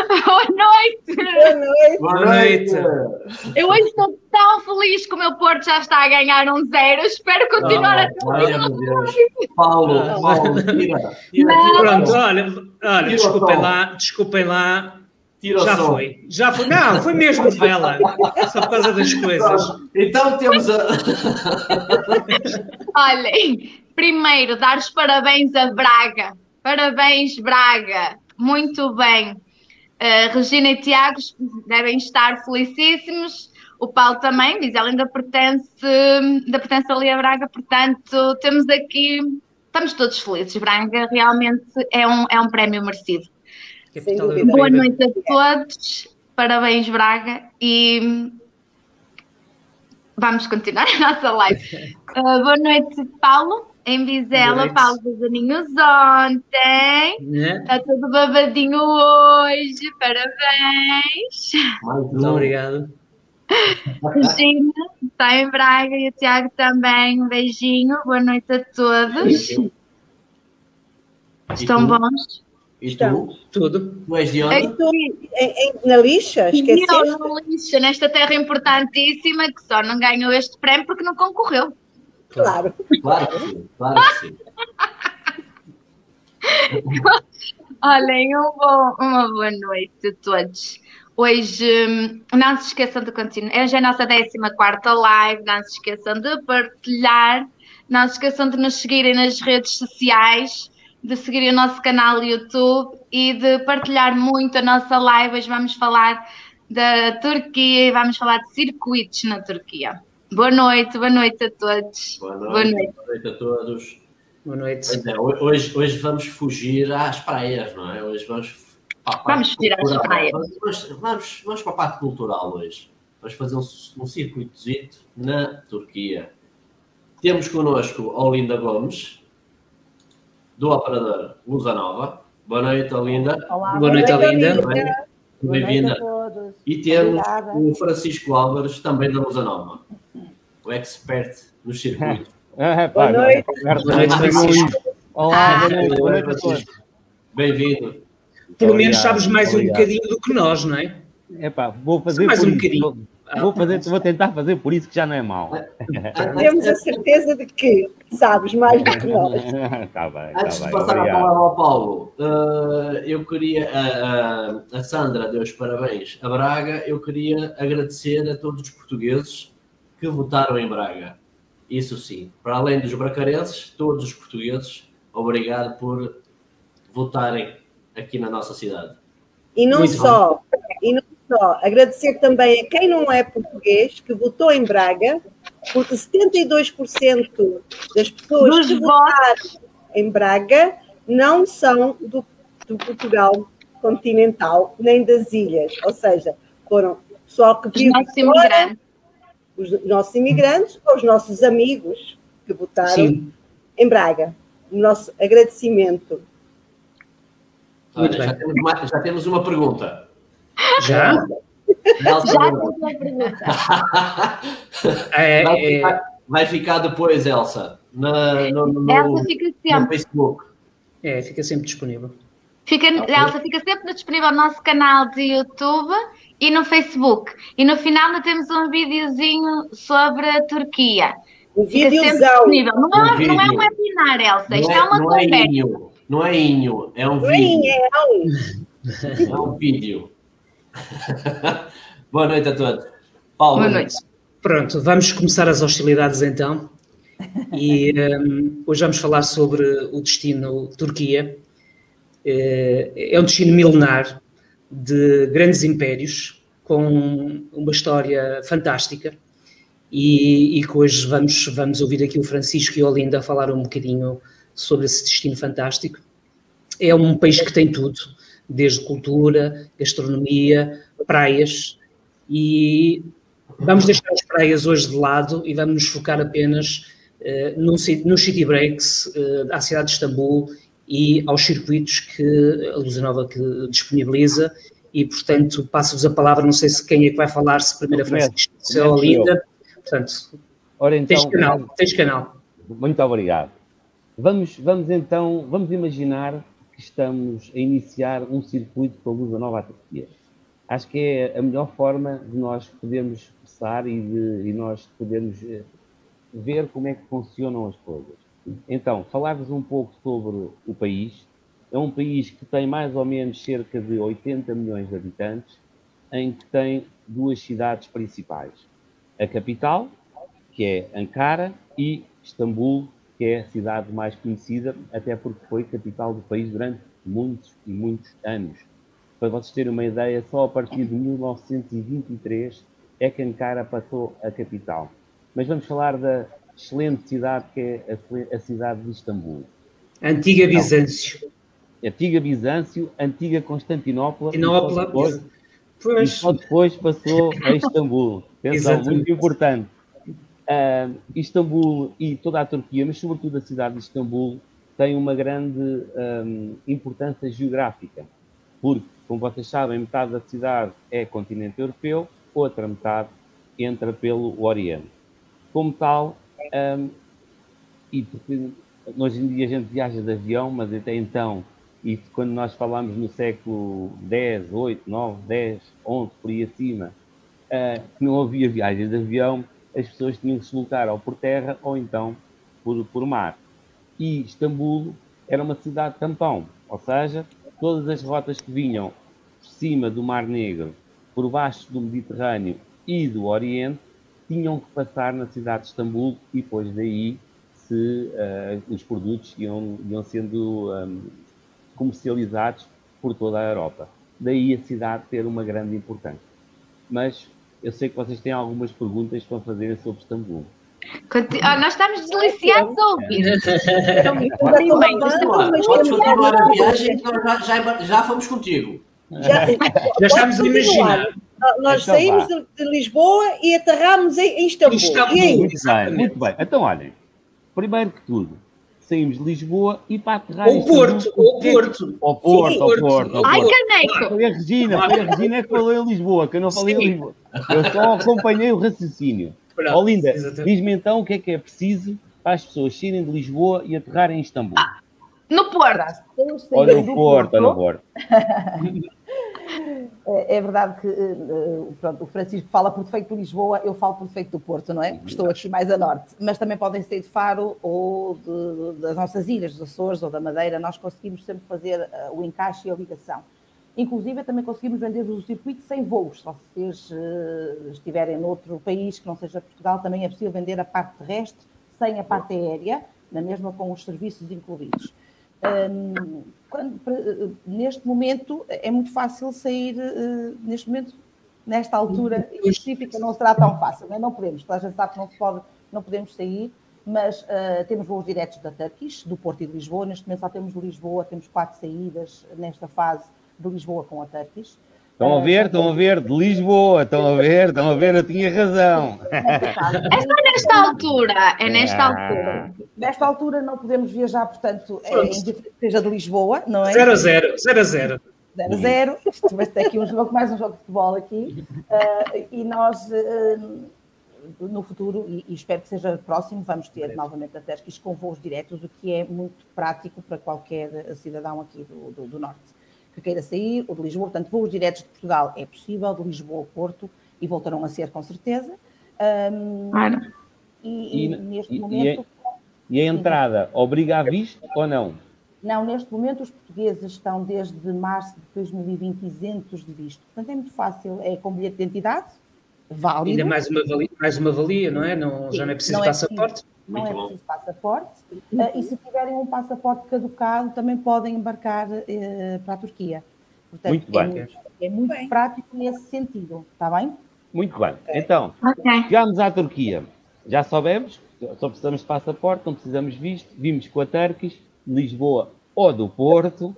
Boa noite! Boa noite! Boa noite! Eu hoje estou tão feliz que o meu Porto já está a ganhar 1-0. Espero continuar a ter meu Deus. Paulo, tira. Pronto, olha, desculpem lá. Já foi. Não, foi mesmo novela. Só por causa das coisas. Então temos a... Olhem, primeiro, dar os parabéns a Braga. Parabéns, Braga. Muito bem. Regina e Tiago devem estar felicíssimos. O Paulo também, diz, ela ainda pertence ali a Braga, portanto, temos aqui, estamos todos felizes. Braga realmente é um prémio merecido. Boa noite a todos, parabéns, Braga, e vamos continuar a nossa live. Boa noite, Paulo, em Vizela. Paulo dos aninhos ontem, está tudo babadinho hoje, parabéns. Muito obrigado. Regina está em Braga e o Tiago também, um beijinho, boa noite a todos. Estão bons? E tu? Tudo. Tu és de onde? Na lixa? Esqueceste? Na lixa, nesta terra importantíssima que só não ganhou este prémio porque não concorreu. Claro. Claro que sim, claro que sim. Olhem, uma boa noite a todos. Hoje, não se esqueçam de continuar. Hoje é a nossa 14ª live. Não se esqueçam de partilhar. Não se esqueçam de nos seguirem nas redes sociais, de seguir o nosso canal YouTube e de partilhar muito a nossa live. Hoje vamos falar da Turquia e vamos falar de circuitos na Turquia. Boa noite a todos. Boa noite a todos. Boa noite. Hoje vamos fugir às praias, não é? Hoje vamos fugir às praias. Vamos para a parte cultural hoje. Vamos fazer um circuitozito na Turquia. Temos connosco Olinda Gomes, do operador Lusanova. Boa noite, Olinda. Olá, boa noite, Olinda. Bem-vinda. E temos o Francisco Álvares, também da Lusanova, o expert nos circuitos. Boa noite. Olá, boa noite, Francisco. Bem-vindo. Pelo menos sabes mais um bocadinho do que nós, não é? Vou fazer mais por um isso. bocadinho. Vou tentar fazer por isso, que já não é mau. Temos a certeza de que sabes mais do que nós. Tá bem, Antes de passar a palavra ao Paulo, eu queria, a Sandra deu os parabéns a Braga, eu queria agradecer a todos os portugueses que votaram em Braga. Isso sim, para além dos bracarenses, todos os portugueses, obrigado por votarem aqui na nossa cidade. E não só, agradecer também a quem não é português que votou em Braga, porque 72% das pessoas que votaram em Braga não são do Portugal continental, nem das ilhas. Ou seja, foram pessoal que vive fora, os nossos imigrantes ou os nossos amigos que votaram em Braga. O nosso agradecimento. Olha, já temos uma pergunta. Já? Já temos uma pergunta. Vai ficar depois, Elsa, Elsa fica sempre. no Facebook. Fica sempre disponível. Elsa fica sempre disponível no nosso canal de YouTube e no Facebook. E no final ainda temos um videozinho sobre a Turquia. Um fica videozão. sempre disponível. Não é um webinar, Elsa. Isto é uma conversa. Não é inho, é um vídeo. É um vídeo. Boa noite a todos. Paulo. Boa noite. Pronto, vamos começar as hostilidades então. E hoje vamos falar sobre o destino Turquia. É um destino milenar de grandes impérios, com uma história fantástica. E que hoje vamos ouvir aqui o Francisco e a Olinda falar um bocadinho sobre esse destino fantástico. É um país que tem tudo, desde cultura, gastronomia, praias, e vamos deixar as praias hoje de lado e vamos nos focar apenas nos city breaks, à cidade de Istambul e aos circuitos que a Lusanova que disponibiliza, e portanto passo-vos a palavra, não sei se quem é que vai falar, se primeiro a Francisco, se é a Olinda, portanto, ora, então, tens canal. Muito obrigado. Vamos imaginar que estamos a iniciar um circuito com a Lusa Nova à Turquia. Acho que é a melhor forma de nós podermos expressar e nós podermos ver como é que funcionam as coisas. Então, falar-vos um pouco sobre o país. É um país que tem mais ou menos cerca de 80 milhões de habitantes, em que tem duas cidades principais. A capital, que é Ankara, e Istambul, que é a cidade mais conhecida, até porque foi capital do país durante muitos e muitos anos. Para vocês terem uma ideia, só a partir de 1923 é que Ankara passou a capital. Mas vamos falar da excelente cidade que é a cidade de Istambul. Antiga Bizâncio. Antiga Bizâncio, antiga Constantinopla, e só depois passou a Istambul. Atenção, muito importante. Istambul e toda a Turquia, mas sobretudo a cidade de Istambul, tem uma grande importância geográfica, porque, como vocês sabem, metade da cidade é continente europeu, outra metade entra pelo Oriente. Como tal, e porque hoje em dia a gente viaja de avião, mas até então, e quando nós falamos no século X, 8, 9, 10, 11, por aí acima, que não havia viagens de avião, as pessoas tinham que se deslocar ou por terra ou então por mar. E Istambul era uma cidade tampão, ou seja, todas as rotas que vinham por cima do Mar Negro, por baixo do Mediterrâneo e do Oriente, tinham que passar na cidade de Istambul e depois daí os produtos iam sendo comercializados por toda a Europa. Daí a cidade ter uma grande importância. Mas eu sei que vocês têm algumas perguntas para fazerem sobre Istambul. Nós estamos deliciados a ouvir. Podes continuar a viagem, que nós já fomos contigo. Já estamos a imaginar. Nós saímos de Lisboa e aterramos em Istambul. Muito bem. Então, olhem, primeiro que tudo, saímos de Lisboa e para aterrar ao Porto. Ai, caneco! Foi a Regina que falou em Lisboa, que eu não falei em Lisboa. Eu só acompanhei o raciocínio. Ó, Linda, diz-me então o que é preciso para as pessoas saírem de Lisboa e aterrarem em Istambul. No Porto. Ou no Porto. É verdade que pronto, o Francisco fala por defeito de Lisboa, eu falo por defeito do Porto, não é? Estou aqui mais a norte. Mas também podem ser de Faro ou das nossas ilhas, dos Açores ou da Madeira. Nós conseguimos sempre fazer o encaixe e a ligação. Inclusive, também conseguimos vender-vos o circuito sem voos. Se vocês estiverem noutro país que não seja Portugal, também é possível vender a parte terrestre sem a parte aérea, na mesma com os serviços incluídos. Neste momento é muito fácil sair, nesta altura específica não será tão fácil, não podemos, a gente sabe que não podemos sair, mas temos voos diretos da Turkish, do Porto e de Lisboa. Neste momento só temos de Lisboa, temos 4 saídas nesta fase de Lisboa com a Turkish. Estão a ver, de Lisboa, estão a ver, eu tinha razão. É só nesta altura, nesta altura. Nesta altura não podemos viajar, portanto, seja de Lisboa, não é? 0-0. 0-0, isto vai ter aqui mais um jogo de futebol aqui, e nós, no futuro, e espero que seja próximo, vamos ter novamente a Turkish com voos diretos, o que é muito prático para qualquer cidadão aqui do Norte que queira sair, ou de Lisboa. Portanto, voos diretos de Portugal é possível, de Lisboa ao Porto, e voltarão a ser com certeza. Neste momento... E a entrada obriga a visto ou não? Não, neste momento os portugueses estão desde março de 2020 isentos de visto. Portanto, é muito fácil, é com bilhete de identidade, válido. Ainda mais uma valia, não é? Já não é preciso passaporte. Não é preciso passaporte. E se tiverem um passaporte caducado, também podem embarcar para a Turquia. Portanto, muito bem. É muito prático nesse sentido, está bem? Muito bem. Então, chegámos à Turquia. Já soubemos, só precisamos de passaporte, não precisamos de visto. Vimos com a Turkish, de Lisboa ou do Porto.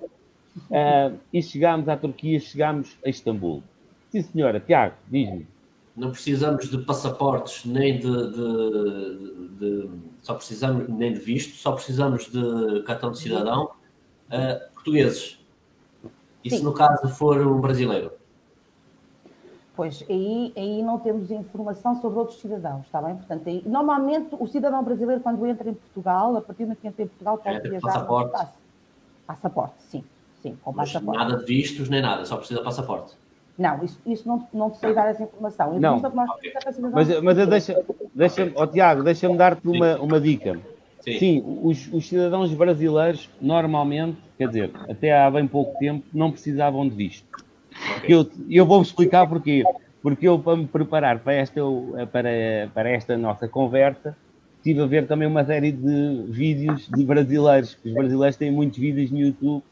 E chegámos à Turquia, chegámos a Istambul. Sim, senhora. Tiago, diz-me. Não precisamos de passaportes, nem só precisamos nem de visto, só precisamos de cartão de cidadão portugueses. E se no caso for um brasileiro? Pois, aí não temos informação sobre outros cidadãos, está bem? Portanto, normalmente o cidadão brasileiro, quando entra em Portugal, a partir do momento que entra em Portugal, pode viajar. Passaporte. Passaporte, sim. Sim, com Mas passaporte. nada de vistos nem nada, só precisa de passaporte. Não, isso não te sei dar essa informação. Não. Mas Tiago, deixa-me dar-te uma dica. Sim, os cidadãos brasileiros, normalmente, quer dizer, até há bem pouco tempo, não precisavam de visto. Eu vou-vos explicar porquê. Porque eu, para me preparar para esta nossa conversa, estive a ver também uma série de vídeos de brasileiros. Os brasileiros têm muitos vídeos no YouTube,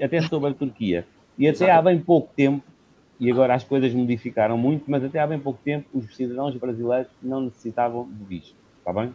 até sobre a Turquia. E até há bem pouco tempo, e agora as coisas modificaram muito, mas até há bem pouco tempo, os cidadãos brasileiros não necessitavam de visto. Está bem?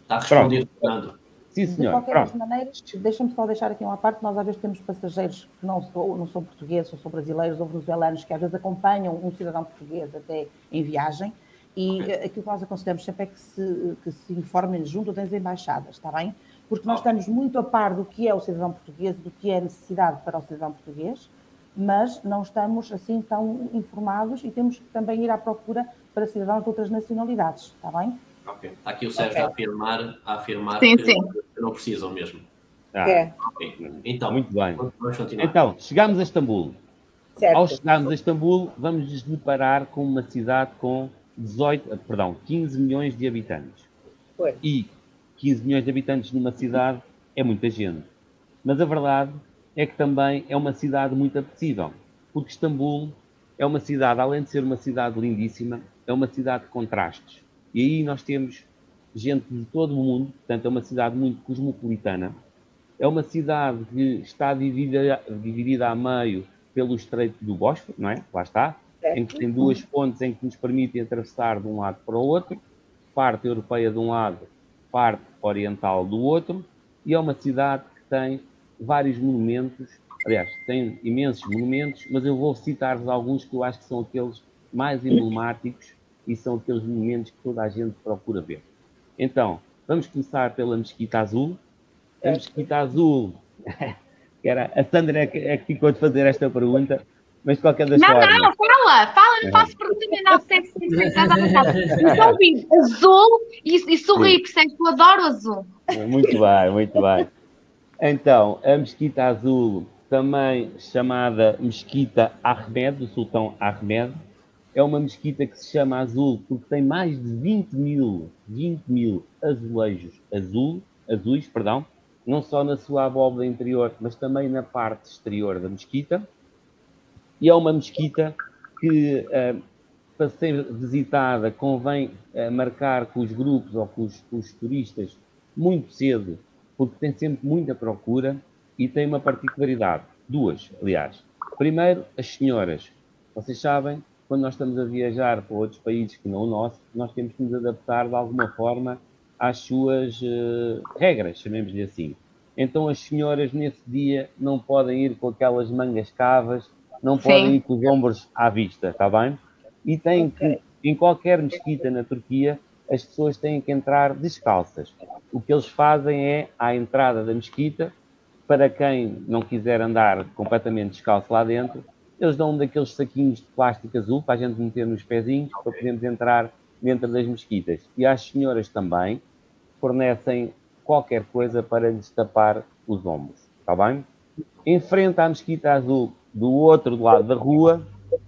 Está respondido, Fernando. Sim, senhor. De qualquer das maneiras, deixa-me só deixar aqui uma parte. Nós às vezes temos passageiros que não são portugueses, ou são brasileiros ou venezuelanos, que às vezes acompanham um cidadão português até em viagem, e aquilo que nós aconselhamos sempre é que se informem junto das embaixadas, está bem? Porque nós estamos muito a par do que é o cidadão português, do que é a necessidade para o cidadão português, mas não estamos assim tão informados e temos que também ir à procura para cidadãos de outras nacionalidades, está bem? Ok. Está aqui o Sérgio a afirmar sim, que não precisam mesmo. Okay. Então, muito bem. Vamos continuar. Então, chegámos a Istambul. Certo. Ao chegarmos a Istambul, vamos nos deparar com uma cidade com 15 milhões de habitantes. Foi. E 15 milhões de habitantes numa cidade é muita gente. Mas a verdade é que também é uma cidade muito apetecível. Porque Istambul é uma cidade, além de ser uma cidade lindíssima, é uma cidade de contrastes. E aí nós temos gente de todo o mundo, portanto é uma cidade muito cosmopolitana. É uma cidade que está dividida a meio pelo Estreito do Bósforo, não é? Lá está. Em que tem duas pontes em que nos permitem atravessar de um lado para o outro. Parte europeia de um lado, parte oriental do outro. E é uma cidade que tem vários monumentos. Aliás, tem imensos monumentos, mas eu vou citar-vos alguns que eu acho que são aqueles mais emblemáticos e são aqueles monumentos que toda a gente procura ver. Então, vamos começar pela Mesquita Azul. A Mesquita Azul, a Sandra é que ficou de fazer esta pergunta, mas de qualquer das formas... Não, fala, não faço pergunta, não sei se estás à vontade. Estou ouvindo azul e sorri, percebes? Eu adoro azul. Muito bem, muito bem. Então, a Mesquita Azul, também chamada Mesquita Ahmed, do Sultão Ahmed, é uma mesquita que se chama azul porque tem mais de 20 mil azulejos azuis, não só na sua abóbada interior, mas também na parte exterior da mesquita. E é uma mesquita que, para ser visitada, convém marcar com os grupos ou com os turistas muito cedo, porque tem sempre muita procura e tem uma particularidade. Duas, aliás. Primeiro, as senhoras. Vocês sabem, quando nós estamos a viajar para outros países que não o nosso, nós temos que nos adaptar de alguma forma às suas regras, chamemos-lhe assim. Então as senhoras nesse dia não podem ir com aquelas mangas cavas, não podem ir com os ombros à vista, está bem? E têm que, em qualquer mesquita na Turquia, as pessoas têm que entrar descalças. O que eles fazem é, à entrada da mesquita, para quem não quiser andar completamente descalço lá dentro, eles dão um daqueles saquinhos de plástico azul para a gente meter nos pezinhos, para podermos entrar dentro das mesquitas. E às senhoras também fornecem qualquer coisa para lhes tapar os ombros, está bem? Em frente à Mesquita Azul, do outro lado da rua,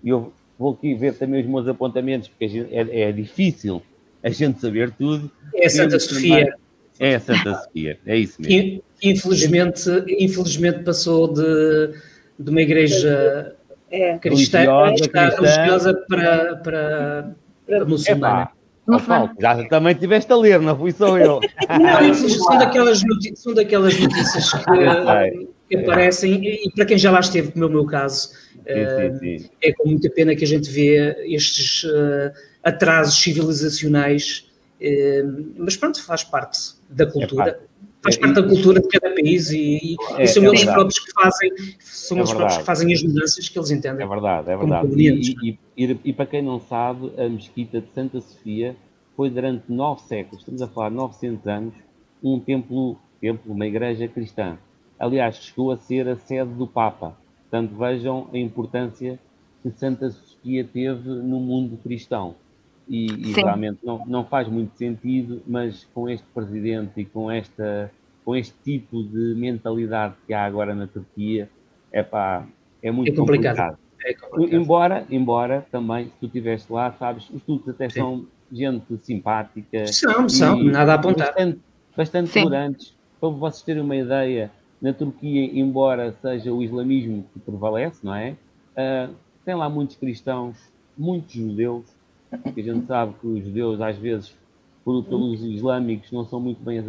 eu vou aqui ver também os meus apontamentos, porque é difícil a gente saber tudo. É Santa Sofia. É a Santa Sofia, é isso mesmo. Infelizmente passou de uma igreja cristã religiosa para muçulmana. Paulo, já também estiveste a ler, não fui só eu. Não, são daquelas notícias que aparecem, e para quem já lá esteve, como é o meu caso, sim. é com muita pena que a gente vê estes atrasos civilizacionais, mas pronto, faz parte da cultura. Faz parte da cultura de cada país e são eles próprios que fazem as mudanças que eles entendem. É verdade. E para quem não sabe, a Mesquita de Santa Sofia foi durante 9 séculos, estamos a falar de 900 anos, um templo, uma igreja cristã. Aliás, chegou a ser a sede do Papa. Portanto, vejam a importância que Santa Sofia teve no mundo cristão. E realmente não faz muito sentido, mas com este presidente e com esta com este tipo de mentalidade que há agora na Turquia, é muito complicado. É complicado. Embora também, se tu estiveste lá, sabes, os turcos até são gente simpática. São, nada a apontar. Bastante tolerantes. Para vocês terem uma ideia, na Turquia, embora seja o islamismo que prevalece, não é? Tem lá muitos cristãos, muitos judeus, porque a gente sabe que os judeus, às vezes, pelos islâmicos, não são muito bem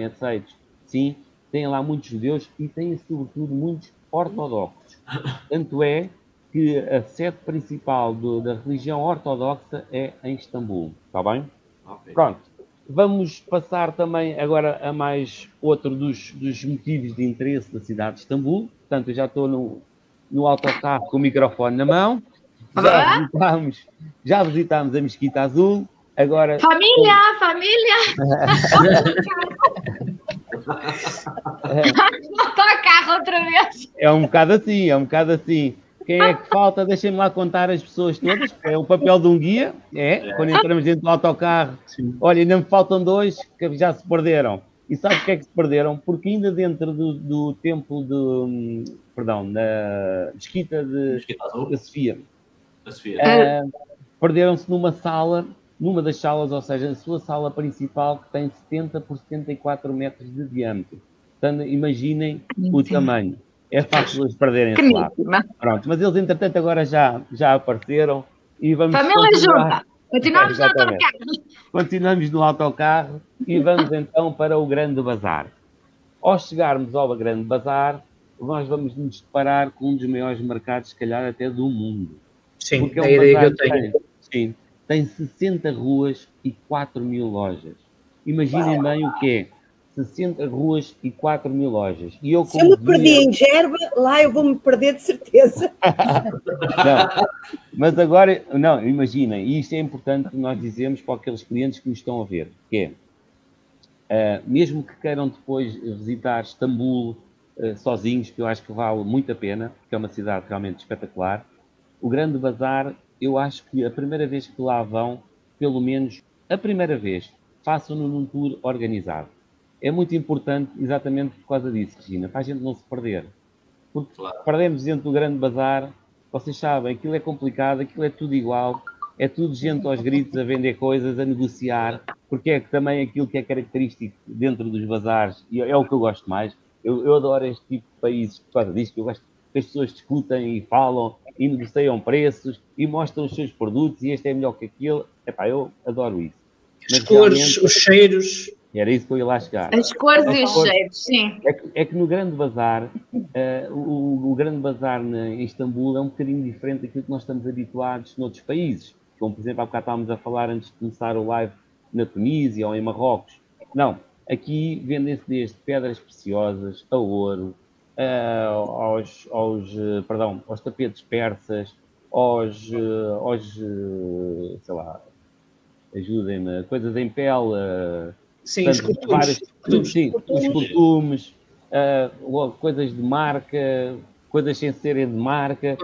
aceitos. Sim, tem lá muitos judeus e tem, sobretudo, muitos ortodoxos. Tanto é que a sede principal da religião ortodoxa é em Istambul. Está bem? Okay. Pronto. Vamos passar também agora a mais outro dos motivos de interesse da cidade de Istambul. Portanto, eu já estou no autocarro com o microfone na mão. Já visitámos a Mesquita Azul. Agora, família! Autocarro outra vez. É um bocado assim. Quem é que falta? Deixem-me lá contar as pessoas todas, porque é o papel de um guia. Quando entramos dentro do autocarro, olha, ainda me faltam 2 que já se perderam. E sabe porque é que se perderam? Porque ainda dentro do templo da Mesquita da Sofia, perderam-se numa das salas, ou seja, a sua sala principal, que tem 70 por 74 metros de diâmetro. Portanto, imaginem o tamanho. É fácil eles perderem-se lá. Pronto, mas eles, entretanto, agora já apareceram e vamos família junta. Continuamos no autocarro. Continuamos no autocarro e vamos então para o Grande Bazar. Ao chegarmos ao Grande Bazar, nós vamos nos deparar com um dos maiores mercados, se calhar até do mundo. Sim, porque é a ideia que eu tenho. Tem 60 ruas e 4.000 lojas. Imaginem bem o que é. 60 ruas e 4.000 lojas. E eu, se eu me perdi em Gerba, lá eu vou-me perder de certeza. Não, mas agora, imaginem, e isto é importante que nós dizemos para aqueles clientes que nos estão a ver, que é, mesmo que queiram depois visitar Istambul sozinhos, que eu acho que vale muito a pena, porque é uma cidade realmente espetacular, o Grande Bazar, eu acho que a primeira vez que lá vão, pelo menos a primeira vez, façam-no num tour organizado. É muito importante exatamente por causa disso, Regina, para a gente não se perder. Porque perdemos dentro do Grande Bazar, vocês sabem, aquilo é complicado, aquilo é tudo igual, é tudo gente aos gritos a vender coisas, a negociar, porque é também aquilo que é característico dentro dos bazares, e é o que eu gosto mais. Eu adoro este tipo de países por causa disto, eu gosto que as pessoas discutem e falam, e negociam preços, e mostram os seus produtos, e este é melhor que aquele. Eu adoro isso. As cores, os cheiros... Era isso que eu ia lá chegar. As cores e os cheiros, sim. É que no Grande Bazar, o Grande Bazar em Istambul é um bocadinho diferente daquilo que nós estamos habituados noutros países. Como, por exemplo, há bocado estávamos a falar antes de começar o live na Tunísia ou em Marrocos. Não, aqui vendem-se desde pedras preciosas a ouro, aos tapetes persas, sei lá, ajudem-me, coisas em pele... Sim, portanto, os costumes, coisas de marca, coisas sem serem de marca.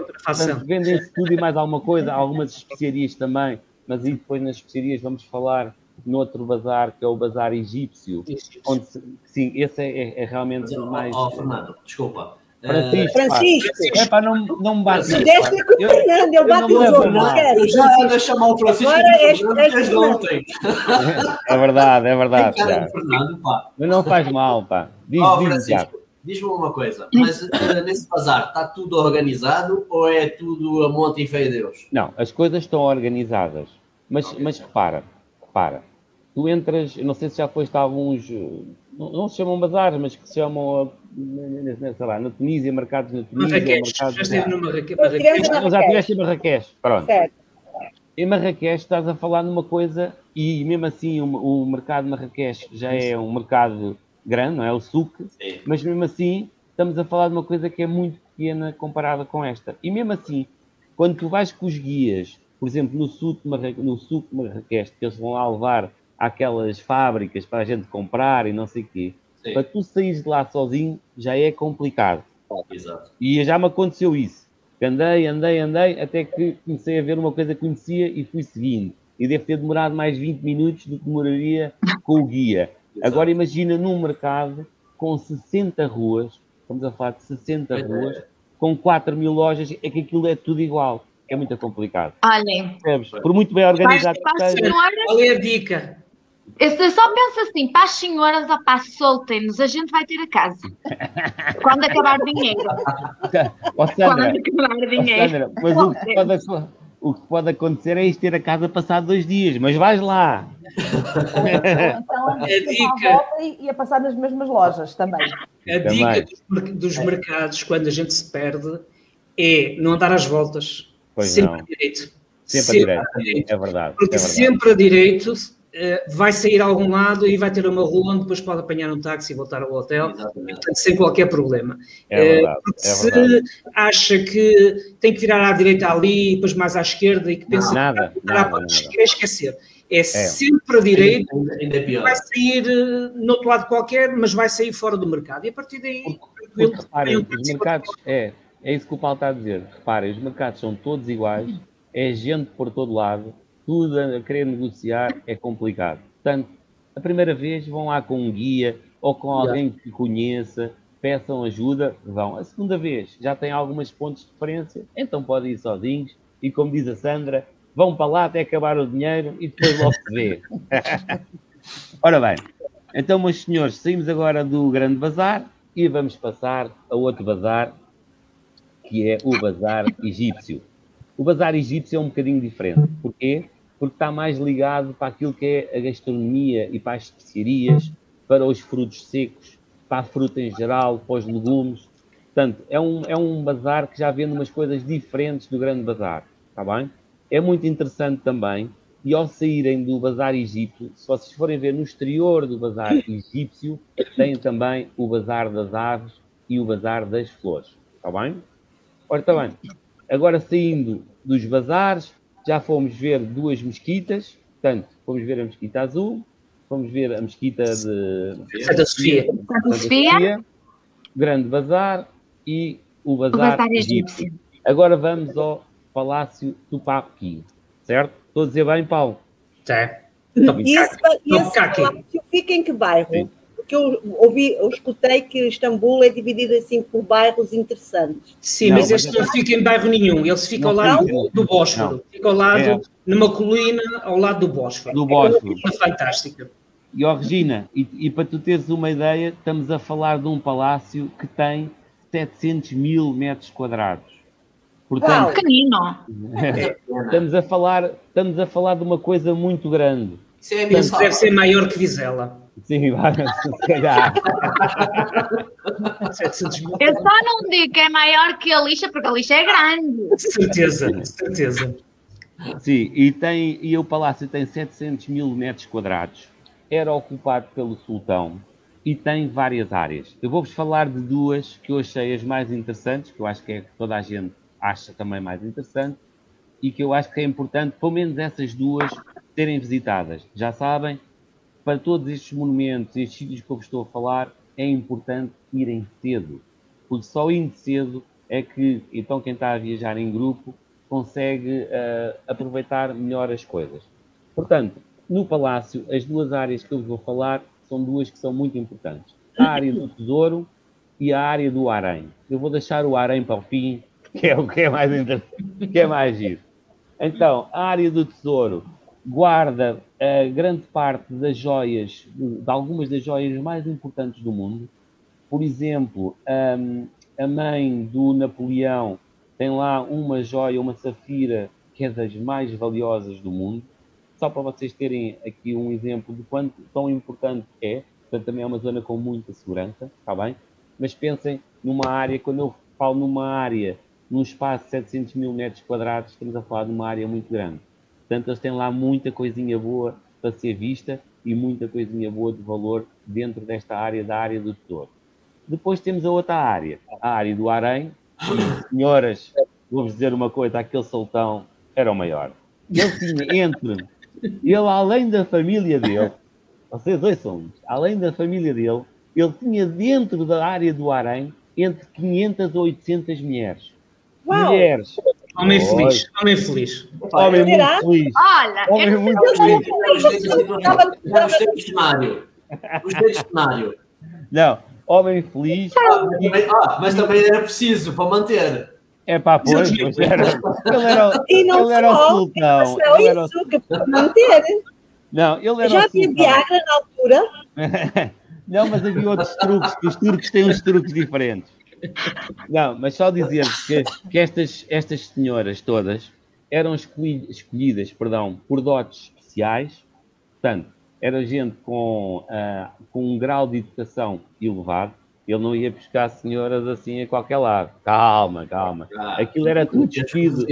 Vendem-se tudo e mais alguma coisa, algumas especiarias também, mas aí depois nas especiarias vamos falar noutro bazar, que é o bazar egípcio. Onde, sim, esse é realmente mais... Fernando, desculpa. Francisco. Não me bate. Se deste com o Fernando, ele bate os outros. Eu já ando a chamar o Francisco desde ontem. É verdade. Fernando, pá. Mas não faz mal, pá. Diz-me uma coisa, mas nesse bazar está tudo organizado ou é tudo a monte e fé de Deus? Não, as coisas estão organizadas, mas repara, tu entras, eu não sei se já foste a alguns, não se chamam bazares, mas que se chamam, sei lá, na Tunísia, mercados na Tunísia. Marrakech, já estive no Marrakech. Já estiveste em Marrakech, pronto. Certo. Em Marrakech estás a falar numa coisa, e mesmo assim o mercado de Marrakech já é um mercado grande, não é? O souk, mas mesmo assim estamos a falar de uma coisa que é muito pequena comparada com esta. E mesmo assim, quando tu vais com os guias, por exemplo, no souk de Marrakech, que eles vão lá levar àquelas fábricas para a gente comprar e não sei o quê, para tu saíres de lá sozinho já é complicado. Exato. E já me aconteceu isso. Andei, até que comecei a ver uma coisa que conhecia e fui seguindo. E deve ter demorado mais 20 minutos do que demoraria com o guia. Exato. Agora imagina num mercado com 60 ruas, estamos a falar de 60 ruas, com 4.000 lojas, é que aquilo é tudo igual. É muito complicado. Olhem. Por muito bem organizado que seja. Qual é a dica? Eu só penso assim, para as senhoras, opá, soltem-nos, a gente vai ter a casa. Quando acabar o dinheiro. Sandra, quando acabar o dinheiro. Sandra, mas o que pode acontecer é isto ter a casa passado 2 dias, mas vais lá. Então, a dica e a passar nas mesmas lojas também. A dica dos mercados, quando a gente se perde, é não andar às voltas. Pois sempre não. a direito. Sempre a direito. É verdade. Porque sempre a direito vai sair a algum lado e vai ter uma rua onde depois pode apanhar um táxi e voltar ao hotel, portanto, sem qualquer problema. É verdade. Porque se acha que tem que virar à direita ali e depois mais à esquerda e que pensa que esquecer. É sempre a direita, vai sair no outro lado qualquer, mas vai sair fora do mercado. E a partir daí... Porque reparem, os mercados... É isso que o Paulo está a dizer. Reparem, os mercados são todos iguais, é gente por todo lado, tudo a querer negociar é complicado. Portanto, a primeira vez vão lá com um guia ou com alguém que conheça, peçam ajuda, vão. A segunda vez já têm algumas pontos de referência, então podem ir sozinhos e, como diz a Sandra, vão para lá até acabar o dinheiro e depois logo se vê. Ora bem, então, meus senhores, saímos agora do grande bazar e vamos passar a outro bazar, que é o bazar egípcio. O bazar egípcio é um bocadinho diferente. Porquê? Porque está mais ligado para aquilo que é a gastronomia e para as especiarias, para os frutos secos, para a fruta em geral, para os legumes. Portanto, é um bazar que já vende umas coisas diferentes do grande bazar. Está bem? É muito interessante também. E ao saírem do bazar egípcio, se vocês forem ver no exterior do bazar egípcio, tem também o bazar das aves e o bazar das flores. Está bem? Ora, está bem. Agora, saindo dos bazares, já fomos ver 2 mesquitas. Portanto, fomos ver a mesquita azul, fomos ver a mesquita de Santa Sofia, grande bazar e o bazar egípcio. Agora vamos ao Palácio Tupaqui, certo? Estou a dizer bem, Paulo? Tá. Esse palácio fica em que bairro? Sim. Porque eu escutei que Istambul é dividido assim por bairros interessantes. Sim, mas este não fica em bairro nenhum. Ele fica ao lado do Bósforo. Fica ao lado, numa colina, ao lado do Bósforo. Do Bósforo. É fantástica. E, Regina, e para tu teres uma ideia, estamos a falar de um palácio que tem 700.000 metros quadrados. Portanto, pequenino. Estamos a falar de uma coisa muito grande. Deve ser maior que Vizela. Sim, se calhar. Eu só não digo que é maior que a lixa, porque a lixa é grande. Certeza. Sim, e o palácio tem 700.000 metros quadrados. Era ocupado pelo sultão e tem várias áreas. Eu vou-vos falar de 2 que eu achei as mais interessantes, que eu acho que é que toda a gente acha também mais interessante, e que eu acho que é importante, pelo menos essas 2, serem visitadas. Já sabem, para todos estes monumentos, estes sítios que eu vos estou a falar, é importante irem cedo. Porque só indo cedo é que, então, quem está a viajar em grupo consegue aproveitar melhor as coisas. Portanto, no Palácio, as 2 áreas que eu vos vou falar são 2 que são muito importantes. A área do Tesouro e a área do Harém. Eu vou deixar o Harém para o fim, que é o que é mais interessante, que é mais giro. Então, a área do Tesouro guarda grande parte das joias, de algumas das joias mais importantes do mundo. Por exemplo, a mãe do Napoleão tem lá uma joia, uma safira, que é das mais valiosas do mundo. Só para vocês terem aqui um exemplo de quanto tão importante é. Portanto, também é uma zona com muita segurança, está bem? Mas pensem numa área, quando eu falo numa área, num espaço de 700.000 metros quadrados, estamos a falar de uma área muito grande. Portanto, eles têm lá muita coisinha boa para ser vista e muita coisinha boa de valor dentro desta área, da área do Tesouro. Depois temos a outra área, a área do Harém. E, senhoras, vou-vos dizer uma coisa, aquele sultão era o maior. Ele tinha ele além da família dele, vocês ouçam, além da família dele, ele tinha dentro da área do Harém entre 500 a 800 mulheres. Uau. Mulheres. Homem feliz. Homem feliz. Homem muito feliz. Olha, Homem muito feliz. Gostei do cenário. Não, homem feliz. Mas também era preciso para manter. É pá, pois, ele era o sultão. Ele era isso que para manter. Não, ele era já havia Viagra na altura? Não, mas havia outros truques, que os turcos têm uns truques diferentes. Não, mas só dizer que estas senhoras todas eram escolhidas, por dotes especiais. Portanto, era gente com um grau de educação elevado. Ele não ia buscar senhoras assim a qualquer lado. Calma. Aquilo era tudo escolhido.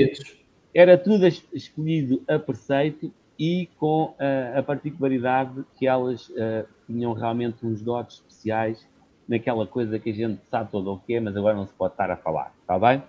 Era tudo escolhido a preceito e com a particularidade que elas tinham realmente uns dotes especiais naquela coisa que a gente sabe todo o que é, mas agora não se pode estar a falar, está bem?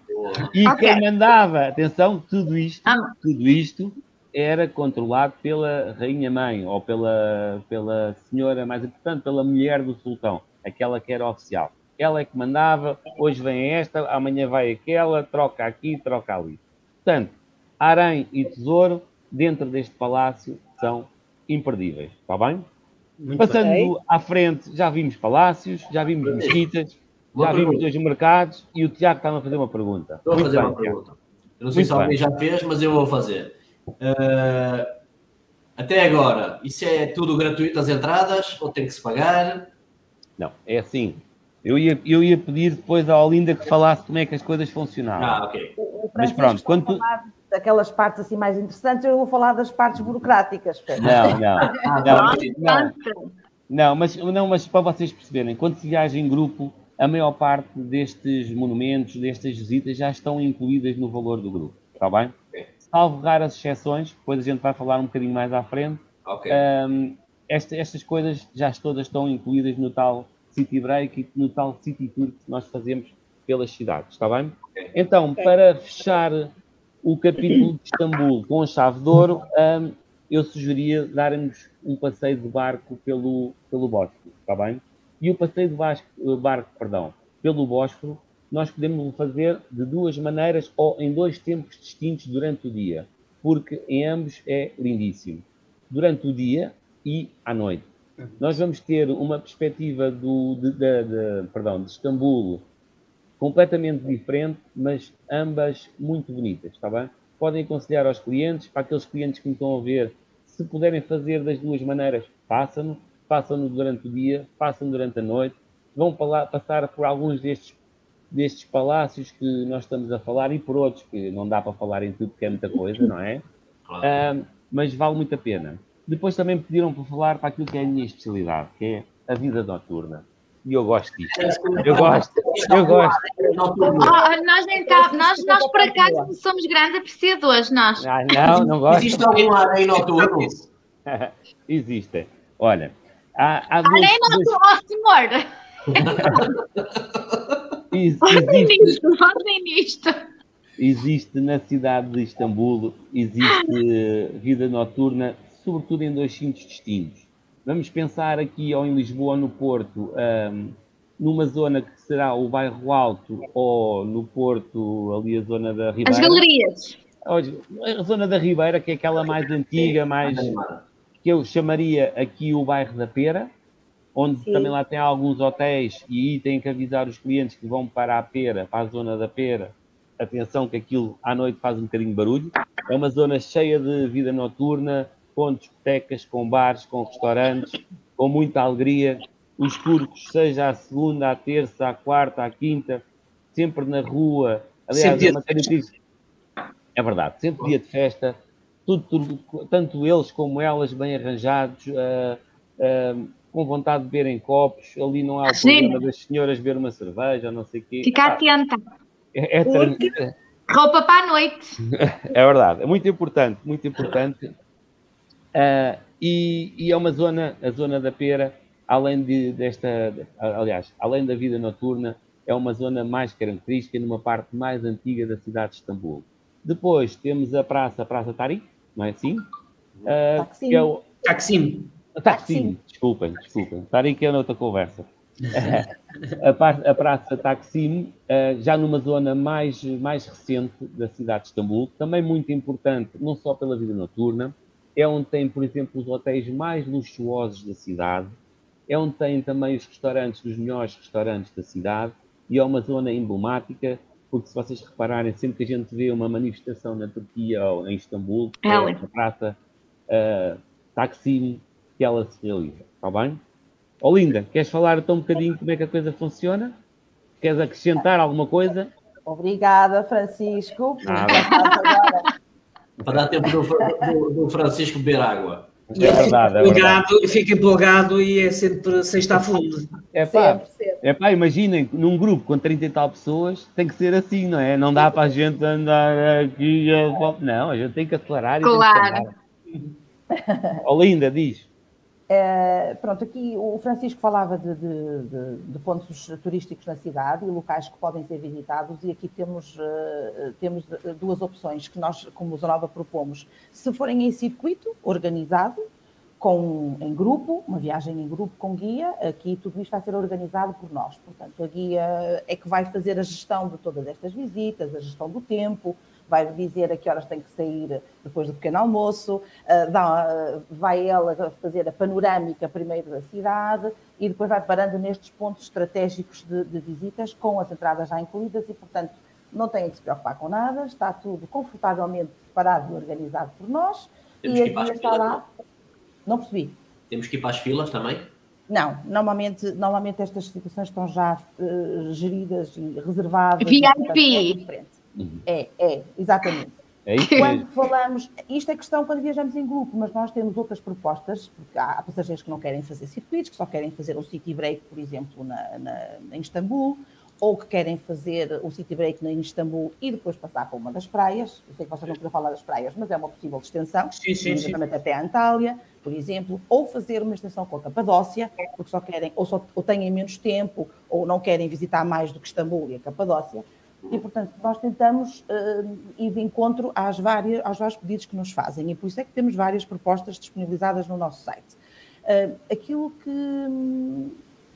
E quem mandava, atenção, tudo isto era controlado pela rainha-mãe ou pela senhora mais importante, pela mulher do sultão, aquela que era oficial. Ela é que mandava, hoje vem esta, amanhã vai aquela, troca aqui, troca ali. Portanto, harém e tesouro dentro deste palácio são imperdíveis, está bem? Muito Passando bem. à frente, já vimos palácios, já vimos mesquitas, já vimos dois mercados e o Tiago está a fazer uma pergunta. Vou fazer uma pergunta. Eu não sei se alguém já fez, mas eu vou fazer. Até agora, isso é tudo gratuito as entradas ou tem que se pagar? Não, é assim. Eu ia pedir depois à Olinda que falasse como é que as coisas funcionavam. Ok. Mas pronto, quando tu... daquelas partes assim mais interessantes, eu vou falar das partes burocráticas. Não, mas para vocês perceberem, quando se viaja em grupo, a maior parte destes monumentos, destas visitas, já estão incluídas no valor do grupo, está bem? Salvo raras exceções, depois a gente vai falar um bocadinho mais à frente. Estas coisas já todas estão incluídas no tal City Break e no tal City Tour que nós fazemos pelas cidades, está bem? Então, para fechar o capítulo de Istambul com a chave de ouro, eu sugeria darmos um passeio de barco pelo Bósforo, está bem? E o passeio de barco, pelo Bósforo, nós podemos fazer de duas maneiras ou em dois tempos distintos durante o dia, porque em ambos é lindíssimo. Durante o dia e à noite. Nós vamos ter uma perspectiva de Istambul completamente diferente, mas ambas muito bonitas, está bem? Podem aconselhar aos clientes, para aqueles clientes que me estão a ver, se puderem fazer das duas maneiras, façam-no durante o dia, façam durante a noite, vão passar por alguns destes palácios que nós estamos a falar e por outros que não dá para falar em tudo, porque é muita coisa, não é? Mas vale muito a pena. Depois também pediram para falar para aquilo que é a minha especialidade, que é a vida noturna. E eu gosto disto. Eu gosto. Nós por acaso somos grandes apreciadores, nós. Não gosto. Existe algum arém noturno? Existem. Olha, há arém noturno, senhor. Fazem nisto. Existe na cidade de Istambul, existe vida noturna, sobretudo em dois sítios distintos. Vamos pensar aqui ou em Lisboa ou no Porto, numa zona que será o bairro Alto ou no Porto, ali a zona da Ribeira. As galerias. A zona da Ribeira, que é aquela mais antiga, que eu chamaria aqui o bairro da Pera, onde também lá tem alguns hotéis e aí têm que avisar os clientes que vão para a Pera, para a zona da Pera. Atenção que aquilo à noite faz um bocadinho de barulho. É uma zona cheia de vida noturna, com discotecas, com bares, com restaurantes, com muita alegria. Os turcos, seja à segunda, à terça, à quarta, à quinta, sempre na rua. Aliás, é uma característica. É verdade, sempre dia de festa, tudo, tanto eles como elas bem arranjados, com vontade de beberem copos. Ali não há o problema das senhoras beber uma cerveja, não sei o quê. Fica atenta. Roupa para a noite. É verdade, é muito importante, muito importante. E é uma zona, a zona da Pera, além além da vida noturna, é uma zona mais característica, numa parte mais antiga da cidade de Istambul. Depois temos a Praça Tariq, não é assim? Taksim. Que é o... Taksim. Desculpem. Tariq é outra conversa. A Praça Taksim, já numa zona mais recente da cidade de Istambul, também muito importante, não só pela vida noturna, é onde tem, por exemplo, os hotéis mais luxuosos da cidade, é onde tem também os restaurantes, os melhores restaurantes da cidade, e é uma zona emblemática, porque se vocês repararem, sempre que a gente vê uma manifestação na Turquia ou em Istambul, é a praça Taksim que ela se realiza, está bem? Olinda, queres falar então um bocadinho como é que a coisa funciona? Queres acrescentar alguma coisa? Obrigada, Francisco. Para dar tempo do Francisco beber água. E é verdade, fica empolgado e é sempre sexta a fundo. Imaginem, num grupo com 30 e tal pessoas, tem que ser assim, não é? Não dá para a gente andar aqui. Não, a gente tem que acelerar. Claro. Olinda, diz. Pronto, aqui o Francisco falava de pontos turísticos na cidade e locais que podem ser visitados, e aqui temos duas opções que nós, como Zonova, propomos. Se forem em circuito organizado, em grupo, uma viagem em grupo com guia, aqui tudo isto vai ser organizado por nós. Portanto, a guia é que vai fazer a gestão de todas estas visitas, a gestão do tempo, vai dizer a que horas tem que sair depois do pequeno almoço, vai ela fazer a panorâmica primeiro da cidade e depois vai parando nestes pontos estratégicos de visitas, com as entradas já incluídas, e, portanto, não têm que se preocupar com nada, está tudo confortavelmente preparado e organizado por nós. Temos e que ir para as está filas, lá. Não percebi. Temos que ir para as filas também? Não, normalmente estas situações estão já geridas e reservadas. VIP! Exatamente. É isso quando falamos, isto é questão quando viajamos em grupo, mas nós temos outras propostas, porque há passageiros que não querem fazer circuitos, que só querem fazer um city break, por exemplo, em Istambul, ou que querem fazer um city break em Istambul e depois passar para uma das praias. Eu sei que vocês não querem falar das praias, mas é uma possível extensão, exatamente até a Antália, por exemplo, ou fazer uma extensão com a Capadócia, porque só querem, ou têm menos tempo, ou não querem visitar mais do que Istambul e a Capadócia. E, portanto, nós tentamos ir de encontro aos vários pedidos que nos fazem, e por isso é que temos várias propostas disponibilizadas no nosso site. Aquilo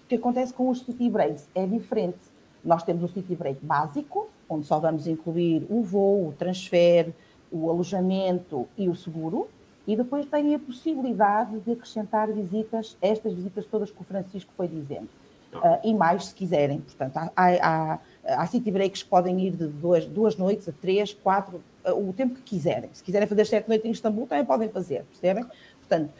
que acontece com os city breaks é diferente. Nós temos o city break básico, onde só vamos incluir o voo, o transfer, o alojamento e o seguro, e depois tem a possibilidade de acrescentar visitas, estas visitas todas que o Francisco foi dizendo. E mais, se quiserem. Portanto, há city breaks que podem ir de 2 noites a 3, 4, o tempo que quiserem. Se quiserem fazer 7 noites em Istambul, também podem fazer, percebem? Portanto,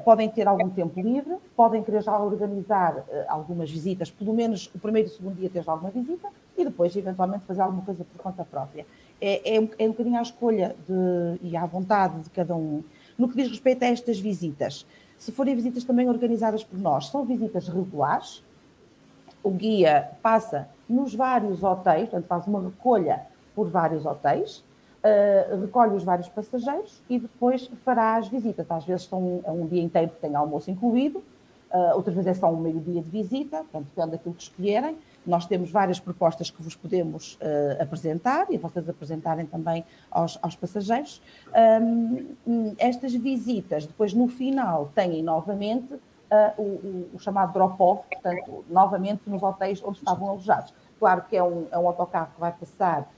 podem ter algum tempo livre, podem querer já organizar algumas visitas, pelo menos o primeiro e o segundo dia ter já alguma visita, e depois, eventualmente, fazer alguma coisa por conta própria. É um bocadinho à escolha e à vontade de cada um. No que diz respeito a estas visitas, se forem visitas também organizadas por nós, são visitas regulares. O guia passa nos vários hotéis, portanto faz uma recolha por vários hotéis, recolhe os vários passageiros e depois fará as visitas. Às vezes são um dia inteiro que tem almoço incluído, outras vezes é só um meio-dia de visita, portanto depende daquilo que escolherem. Nós temos várias propostas que vos podemos apresentar e vocês apresentarem também aos passageiros. Estas visitas, depois no final, têm novamente o chamado drop-off, portanto, novamente nos hotéis onde estavam alojados. Claro que é um autocarro que vai passar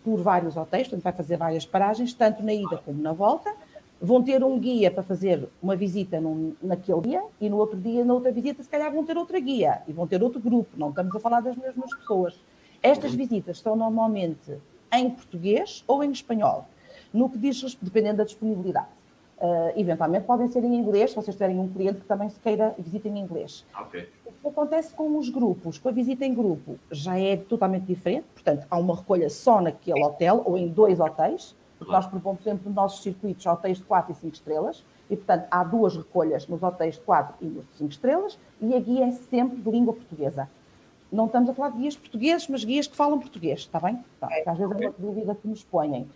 por vários hotéis, portanto vai fazer várias paragens, tanto na ida como na volta. Vão ter um guia para fazer uma visita naquele dia e no outro dia, na outra visita, se calhar vão ter outra guia e vão ter outro grupo, não estamos a falar das mesmas pessoas. Estas visitas são normalmente em português ou em espanhol, no que diz, dependendo da disponibilidade. Eventualmente podem ser em inglês, se vocês tiverem um cliente que também se queira visita em inglês. Okay. O que acontece com os grupos, com a visita em grupo, já é totalmente diferente, portanto, há uma recolha só naquele hotel ou em 2 hotéis, porque nós propomos sempre nos nossos circuitos hotéis de 4 e 5 estrelas, e, portanto, há 2 recolhas nos hotéis de 4 e nos de 5 estrelas, e a guia é sempre de língua portuguesa. Não estamos a falar de guias portugueses, mas guias que falam português, está bem? Então, às vezes é uma dúvida que nos põem.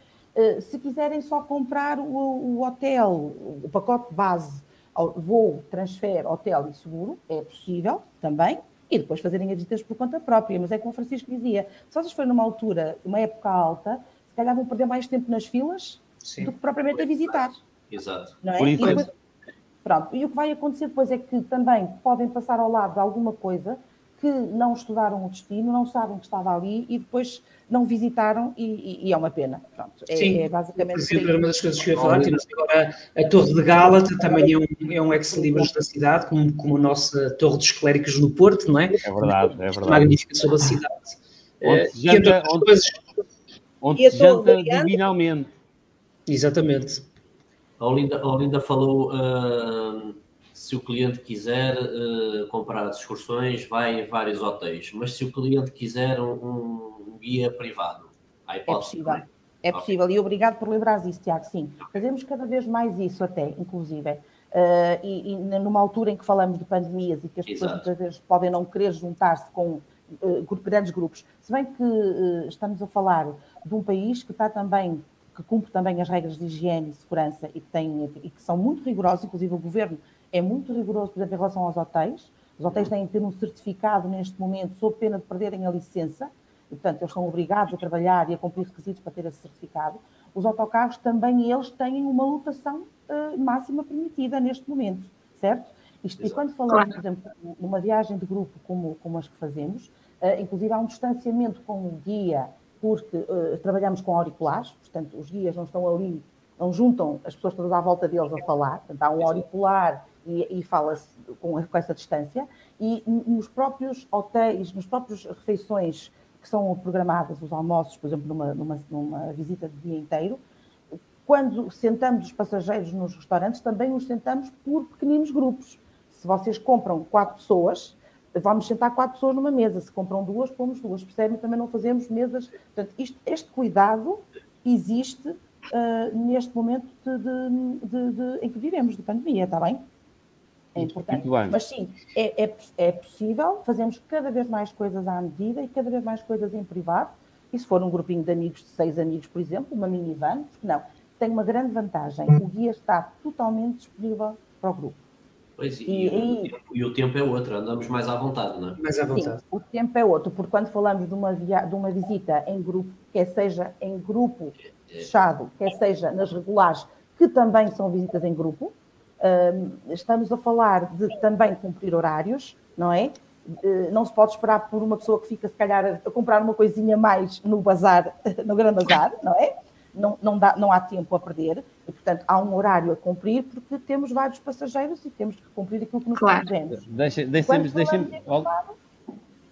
Se quiserem só comprar o hotel, o pacote base, voo, transfer, hotel e seguro, é possível também, e depois fazerem as visitas por conta própria. Mas é como o Francisco dizia, se vocês forem numa altura, uma época alta, se calhar vão perder mais tempo nas filas do que propriamente a visitar. Exato. Não é? Por isso, pronto, e o que vai acontecer depois é que também podem passar ao lado de alguma coisa que não estudaram o destino, não sabem que estava ali e depois não visitaram e é uma pena. Pronto, Sim, basicamente... por exemplo, era uma das coisas que eu ia falar. Temos agora a Torre de Gálata, também é um ex-libris da cidade, como a nossa Torre dos Clérigos no Porto, não é? É verdade, é verdade. Magnífica sobre a cidade. Onde se janta divinalmente. Exatamente. A Olinda falou, se o cliente quiser comprar as excursões, vai em vários hotéis. Mas se o cliente quiser um guia privado, há hipótese. É possível. É possível. E obrigado por lembrares isso, Tiago. Sim, fazemos cada vez mais isso até, inclusive. E numa altura em que falamos de pandemias e que as pessoas muitas vezes podem não querer juntar-se com grandes grupos. Se bem que estamos a falar de um país que está também... que cumpre também as regras de higiene e segurança e que são muito rigorosos, inclusive o governo é muito rigoroso, por exemplo, em relação aos hotéis. Os hotéis têm que ter um certificado neste momento, sob pena de perderem a licença, e, portanto, eles são obrigados a trabalhar e a cumprir requisitos para ter esse certificado. Os autocarros também, eles têm uma lotação máxima permitida neste momento, certo? E quando falamos, por exemplo, numa viagem de grupo como as que fazemos, inclusive há um distanciamento com o guia, porque trabalhamos com auriculares, portanto, os guias não estão ali, não juntam as pessoas todas à volta deles a falar, portanto, há um auricular e fala-se com essa distância, e nos próprios hotéis, nas próprias refeições que são programadas, os almoços, por exemplo, numa visita de dia inteiro, quando sentamos os passageiros nos restaurantes, também os sentamos por pequeninos grupos. Se vocês compram 4 pessoas... vamos sentar 4 pessoas numa mesa. Se compram 2, pomos 2. Percebem? Também não fazemos mesas. Portanto, este cuidado existe neste momento em que vivemos, de pandemia, está bem? É importante. Mas sim, é possível. Fazemos cada vez mais coisas à medida e cada vez mais coisas em privado. E se for um grupinho de amigos, de 6 amigos, por exemplo, uma minivan, não. Tem uma grande vantagem. O guia está totalmente disponível para o grupo. Pois, e o tempo é outro, andamos mais à vontade, não é? Mais à vontade. Sim, o tempo é outro, porque quando falamos de uma visita em grupo, quer seja em grupo fechado, quer seja nas regulares, que também são visitas em grupo, estamos a falar de também cumprir horários, não é? Não se pode esperar por uma pessoa que fica, se calhar, a comprar uma coisinha mais no bazar, no grande bazar, não é? Não há tempo a perder e, portanto, há um horário a cumprir porque temos vários passageiros e temos que cumprir aquilo que nos propusemos.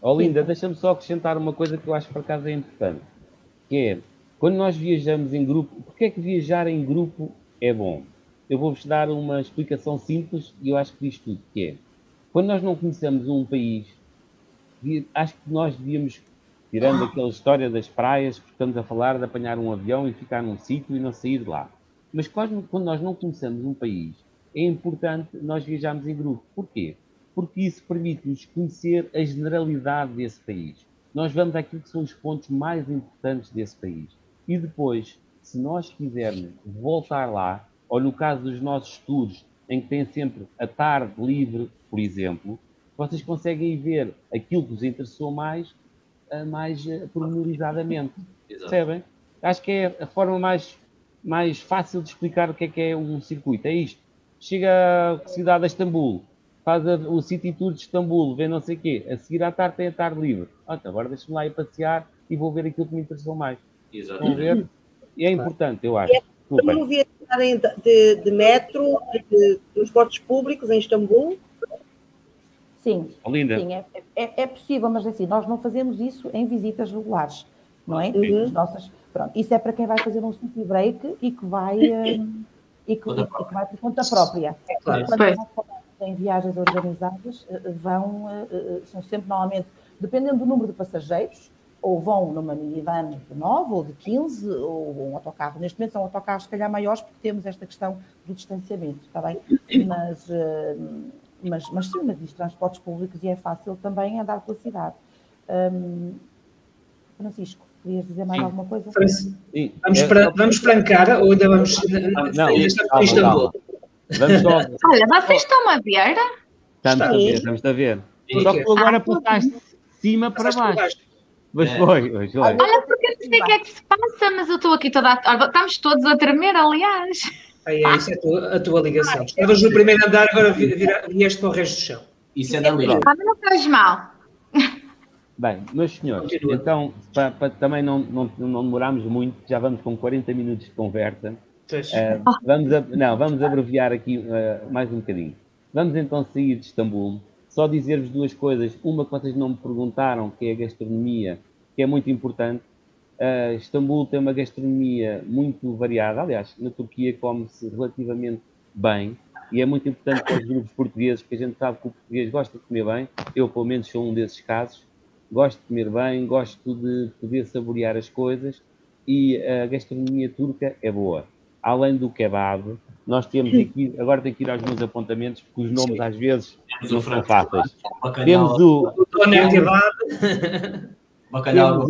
Olinda, deixa-me só acrescentar uma coisa que eu acho que por acaso é importante, que é, quando nós viajamos em grupo, porque é que viajar em grupo é bom? Eu vou-vos dar uma explicação simples e eu acho que diz tudo, que é, quando nós não conhecemos um país, acho que nós devíamos... tirando aquela história das praias, porque estamos a falar de apanhar um avião e ficar num sítio e não sair de lá. Mas quando nós não conhecemos um país, é importante nós viajarmos em grupo. Porquê? Porque isso permite-nos conhecer a generalidade desse país. Nós vamos àquilo que são os pontos mais importantes desse país. E depois, se nós quisermos voltar lá, ou no caso dos nossos tours, em que tem sempre a tarde livre, por exemplo, vocês conseguem ver aquilo que vos interessou mais pormenorizadamente. Percebem? Acho que é a forma mais fácil de explicar o que é um circuito. É isto. Chega à cidade de Istambul, faz o City Tour de Istambul, vê não sei o quê. A seguir à tarde tem a tarde livre. Agora deixa-me lá ir passear e vou ver aquilo que me interessou mais. Exatamente. Ver? E é importante, eu acho. Não viajarem de metro, de transportes públicos em Istambul? Sim, Olinda. sim, é possível, mas assim, nós não fazemos isso em visitas regulares, não é? As nossas, pronto, isso é para quem vai fazer um city break e que vai, que vai por conta própria. Claro. Quando nós falamos em viagens organizadas, são sempre normalmente, dependendo do número de passageiros, ou vão numa minivan de 9 ou de 15, ou um autocarro. Neste momento são autocarros, se calhar, maiores, porque temos esta questão do distanciamento, está bem? Mas sim, mas diz transportes públicos e é fácil também andar pela cidade. Francisco, querias dizer mais alguma coisa? Sim. Vamos para Ankara ou ainda vamos... Não, estamos em Istambul. Vamos só... Olha, vocês estão a ver? Estamos a ver. Só que tu agora passaste de cima para baixo. Mas foi. Olha, porque eu não sei o que é que se passa, mas eu estou aqui toda... Estamos todos a tremer, aliás. Isso é a tua ligação. Estavas no primeiro andar, agora vieste para o resto do chão. Isso é da Lívia. Não faz mal. Bem, meus senhores, então, para também não demorarmos muito, já vamos com 40 minutos de conversa, vamos abreviar aqui mais um bocadinho. Vamos então sair de Istambul, só dizer-vos duas coisas, uma que vocês não me perguntaram, que é a gastronomia, que é muito importante. Istambul tem uma gastronomia muito variada, aliás, na Turquia come-se relativamente bem, e é muito importante para os grupos portugueses, porque a gente sabe que o português gosta de comer bem, eu pelo menos sou um desses casos, gosto de comer bem, gosto de poder saborear as coisas, e a gastronomia turca é boa. Além do kebab, nós temos aqui, agora tenho que ir aos meus apontamentos, porque os nomes às vezes não são fáceis. Temos o kebab, bacalhau,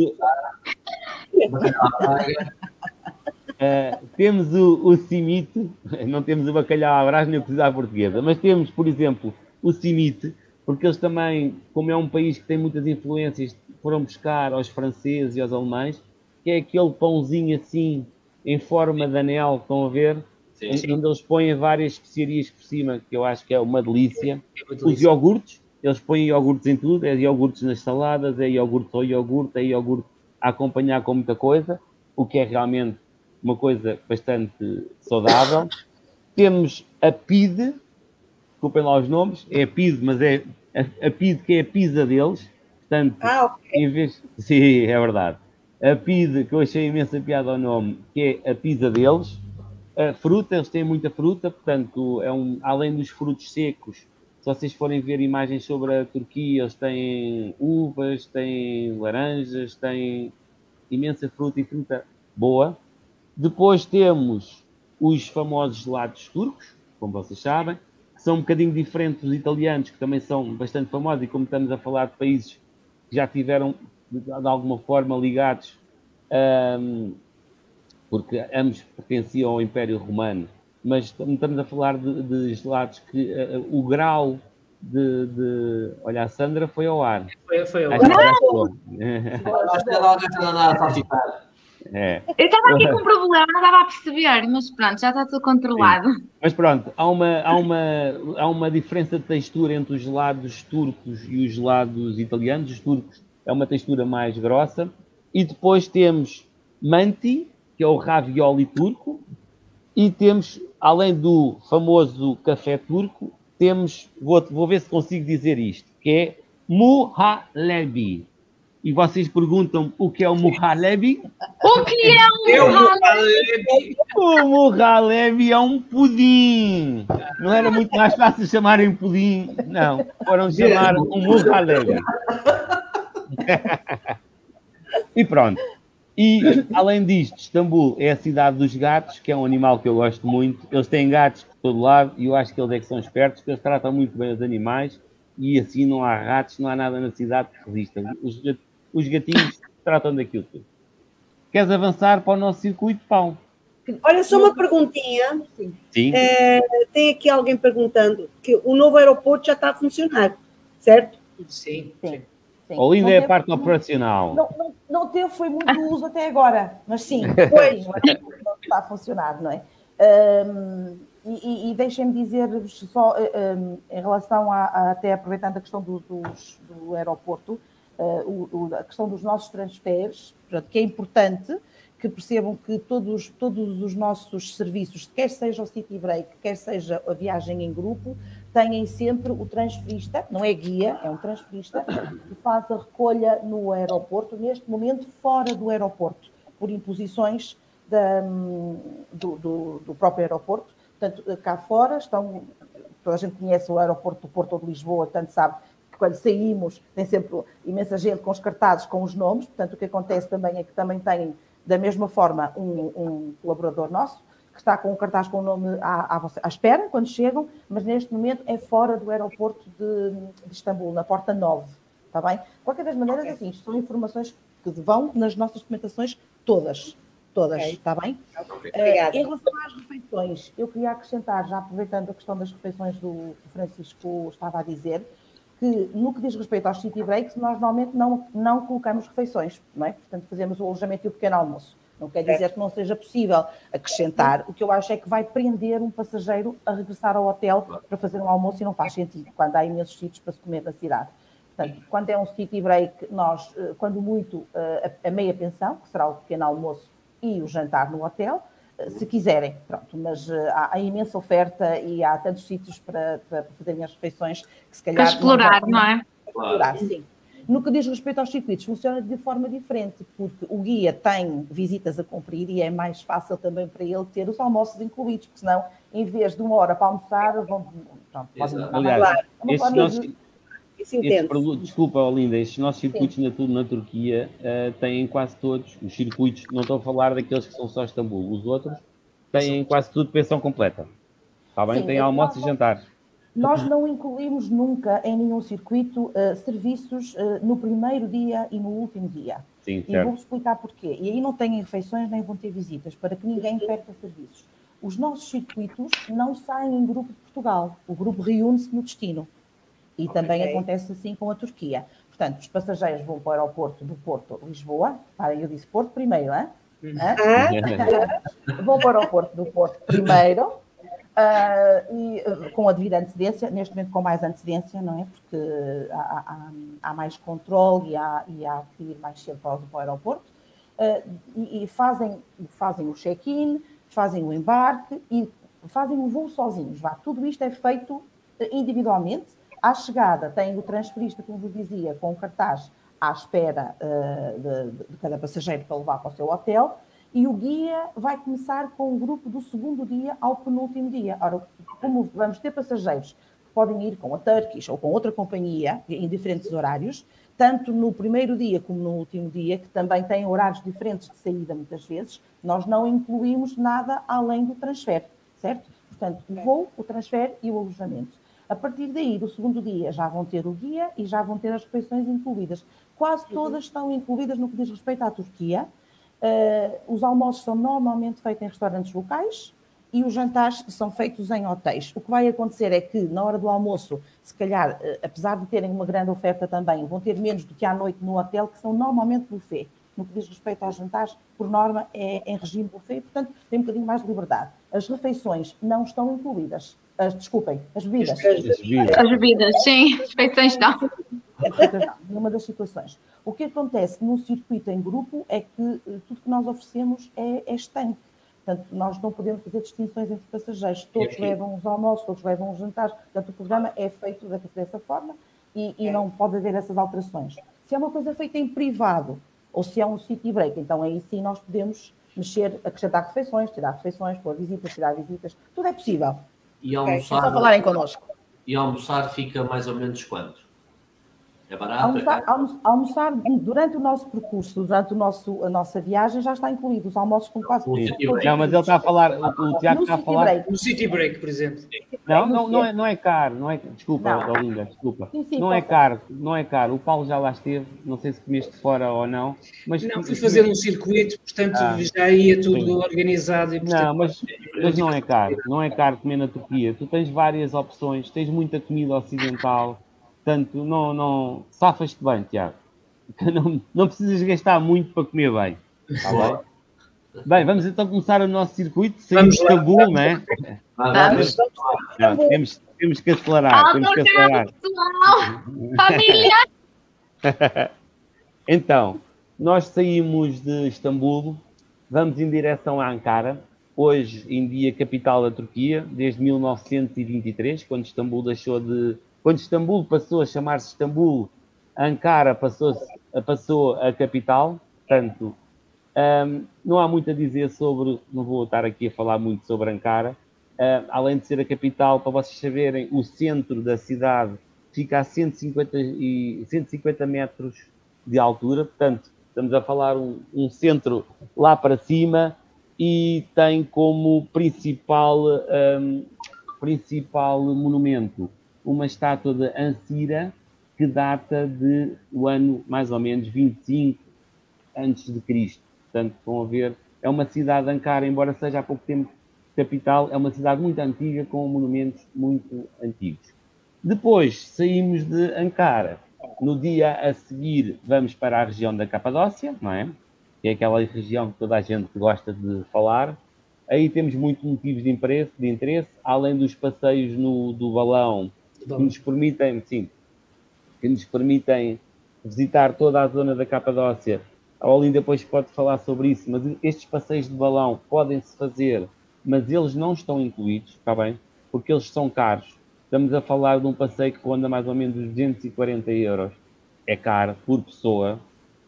temos o simite, não temos o bacalhau à brás nem o cozido à portuguesa, mas temos, por exemplo, o simite, porque eles também, como é um país que tem muitas influências, foram buscar aos franceses e aos alemães, que é aquele pãozinho assim, em forma de anel, estão a ver? Sim, sim. Onde eles põem várias especiarias por cima, que eu acho que é uma delícia. Os iogurtes, eles põem iogurtes em tudo, é iogurtes nas saladas, é iogurte ao iogurte, é iogurte a acompanhar com muita coisa, o que é realmente uma coisa bastante saudável. Temos a pide, desculpem lá os nomes, é a pide, mas é a pide que é a pizza deles. Portanto, okay. Em vez... Sim, é verdade. A pide, que eu achei imensa piada ao nome, que é a pizza deles. A fruta, eles têm muita fruta, portanto, além dos frutos secos, se vocês forem ver imagens sobre a Turquia, eles têm uvas, têm laranjas, têm imensa fruta e fruta boa. Depois temos os famosos gelados turcos, como vocês sabem, que são um bocadinho diferentes dos italianos, que também são bastante famosos, e como estamos a falar de países que já tiveram, de alguma forma, ligados, porque ambos pertenciam ao Império Romano, mas estamos a falar de gelados que o grau de... Olha, a Sandra foi ao ar. Foi ao ar. Eu estava aqui com um problema, não estava a perceber, mas pronto, já está tudo controlado. Sim. Mas pronto, há uma diferença de textura entre os gelados turcos e os gelados italianos. Os turcos é uma textura mais grossa. E depois temos manti, que é o ravioli turco. E temos, além do famoso café turco, temos, vou ver se consigo dizer isto, que é muhallebi. E vocês perguntam o que é o muhallebi? O que é o muhallebi? O muhallebi é um pudim. Não era muito mais fácil chamarem pudim? Não, foram chamar um muhallebi. E pronto. E, além disto, Istambul é a cidade dos gatos, que é um animal que eu gosto muito. Eles têm gatos por todo lado e eu acho que eles é que são espertos, porque eles tratam muito bem os animais e assim não há ratos, não há nada na cidade que resista. Os gatinhos tratam daquilo tudo. Queres avançar para o nosso circuito, Paulo? Olha, só uma perguntinha. Sim. Tem aqui alguém perguntando que o novo aeroporto já está a funcionar, certo? Sim. Ou ainda é a parte operacional? Não teve, foi muito uso até agora, mas sim, não está a funcionar, não é? E deixem-me dizer-vos só, em relação até aproveitando a questão do aeroporto, a questão dos nossos transferes, que é importante que percebam que todos os nossos serviços, quer seja o City Break, quer seja a viagem em grupo, têm sempre o transferista, não é guia, é um transferista, que faz a recolha no aeroporto, neste momento fora do aeroporto, por imposições do próprio aeroporto. Portanto, cá fora estão, toda a gente conhece o aeroporto do Porto ou de Lisboa, tanto sabe que quando saímos tem sempre imensa gente com os cartazes com os nomes. Portanto, o que acontece também é que também têm, da mesma forma, um colaborador nosso, que está com um cartaz com o nome à espera, quando chegam, mas neste momento é fora do aeroporto de Istambul, na Porta 9, está bem? De qualquer das maneiras, assim, isto são informações que vão nas nossas documentações todas, está bem? Obrigada. Em relação às refeições, eu queria acrescentar, já aproveitando a questão das refeições que o Francisco estava a dizer, que no que diz respeito aos city breaks, nós normalmente não colocamos refeições, não é? Portanto, fazemos o alojamento e o pequeno almoço. Não quer dizer que não seja possível acrescentar. O que eu acho é que vai prender um passageiro a regressar ao hotel para fazer um almoço e não faz sentido, quando há imensos sítios para se comer na cidade. Portanto, quando é um city break, nós, quando muito, a meia pensão, que será o pequeno almoço e o jantar no hotel, se quiserem, pronto, mas há imensa oferta e há tantos sítios para fazerem as refeições que se calhar... Para explorar, não é? Explorar, sim. No que diz respeito aos circuitos, funciona de forma diferente, porque o guia tem visitas a cumprir e é mais fácil também para ele ter os almoços incluídos, porque senão, em vez de 1 hora para almoçar, vão... Pronto, aliás, Isso desculpa, Olinda, estes nossos circuitos na Turquia têm quase todos, os circuitos, não estou a falar daqueles que são só Istambul, os outros têm quase tudo pensão completa. Está bem? Tem almoços e jantares. Nós não incluímos nunca em nenhum circuito serviços no primeiro dia e no último dia. Sim, e vou-vos explicar porquê. E aí não têm refeições nem vão ter visitas, para que ninguém perca serviços. Os nossos circuitos não saem em grupo de Portugal. O grupo reúne-se no destino. E também acontece assim com a Turquia. Portanto, os passageiros vão para o aeroporto do Porto, Lisboa. Eu disse Porto primeiro, hein? Vão para o aeroporto do Porto primeiro, e com a devida antecedência, neste momento com mais antecedência, não é? Porque há mais controle e há que ir mais cedo para o aeroporto. E fazem o check-in, fazem o embarque e fazem o voo sozinhos. Tudo isto é feito individualmente. À chegada, tem o transferista, como vos dizia, com o cartaz à espera de cada passageiro para levar para o seu hotel, e o guia vai começar com o grupo do segundo dia ao penúltimo dia. Ora, como vamos ter passageiros que podem ir com a Turkish ou com outra companhia em diferentes horários, tanto no primeiro dia como no último dia, que também têm horários diferentes de saída muitas vezes, nós não incluímos nada além do transfer, certo? Portanto, o voo, o transfer e o alojamento. A partir daí, do segundo dia, já vão ter o guia e já vão ter as refeições incluídas. Quase todas estão incluídas no que diz respeito à Turquia. Os almoços são normalmente feitos em restaurantes locais e os jantares são feitos em hotéis. O que vai acontecer é que, na hora do almoço, se calhar, apesar de terem uma grande oferta também, vão ter menos do que à noite no hotel, que são normalmente buffet. No que diz respeito aos jantares, por norma, é em regime buffet, portanto, tem um bocadinho mais de liberdade. As refeições não estão incluídas. Desculpem, as bebidas. As bebidas, sim. As refeições não. Numa das situações. O que acontece no circuito em grupo é que tudo que nós oferecemos é estanque. Portanto, nós não podemos fazer distinções entre passageiros. Todos levam os almoços, todos levam os jantares. Portanto, o programa é feito dessa forma e não pode haver essas alterações. Se é uma coisa feita em privado ou se é um city break, então aí sim nós podemos mexer, acrescentar refeições, tirar refeições, pôr visitas, tirar visitas. Tudo é possível. E almoçar, é só falarem connosco. E almoçar fica mais ou menos quanto? É barato? Almoçar durante o nosso percurso, durante a nossa viagem, já está incluído. Os almoços estão quase todos. Não, mas ele está a falar, o Tiago está a falar... No city break, por exemplo. Não é caro, não é... Desculpa, Olinda, desculpa. Sim, não é caro. O Paulo já lá esteve, não sei se comeste fora ou não. Mas não, fui fazer um circuito, portanto já ia tudo organizado. E, portanto... Não, mas não é caro. Não é caro comer na Turquia. Tu tens várias opções, tens muita comida ocidental. Portanto, não safas-te bem, Tiago. Não precisas gastar muito para comer bem. Está bem? Bem, vamos então começar o nosso circuito. Saímos de Istambul, não é? Temos que acelerar. Pessoal! Família! Então, nós saímos de Istambul, vamos em direção a Ankara, hoje em dia capital da Turquia, desde 1923, quando Istambul passou a chamar-se Istambul, Ankara passou a capital. Portanto, não há muito a dizer sobre, não vou estar aqui a falar muito sobre Ankara, além de ser a capital, para vocês saberem, o centro da cidade fica a 150 metros de altura, portanto, estamos a falar um centro lá para cima e tem como principal monumento uma estátua de Ancira que data do ano mais ou menos 25 antes de Cristo. Portanto, vão a ver, é uma cidade de Ankara, embora seja há pouco tempo capital, é uma cidade muito antiga com monumentos muito antigos. Depois saímos de Ankara. No dia a seguir vamos para a região da Capadócia, não é? Que é aquela região que toda a gente gosta de falar. Aí temos muitos motivos de interesse, além dos passeios do balão, que nos permitem, sim, que nos permitem visitar toda a zona da Capadócia. A Olinda depois pode falar sobre isso, mas estes passeios de balão podem-se fazer, mas eles não estão incluídos, está bem? Porque eles são caros. Estamos a falar de um passeio que ronda mais ou menos 240 euros. É caro por pessoa.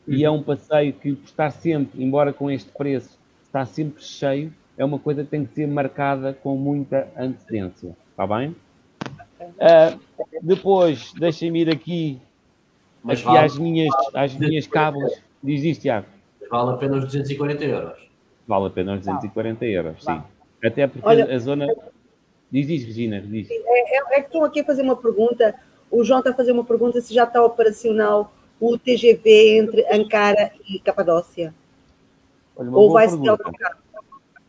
E é um passeio que, por estar sempre, embora com este preço, está sempre cheio, é uma coisa que tem que ser marcada com muita antecedência. Está bem? Depois, deixem-me ir aqui às minhas cábulas. Diz isto, Tiago. Vale apenas 240 euros. Vale apenas 240 euros, sim. Até porque a zona... Diz, Regina. Diz. É que estão aqui a fazer uma pergunta. O João está a fazer uma pergunta se já está operacional o TGV entre Ankara e Capadócia. Ou vai ser autocarro?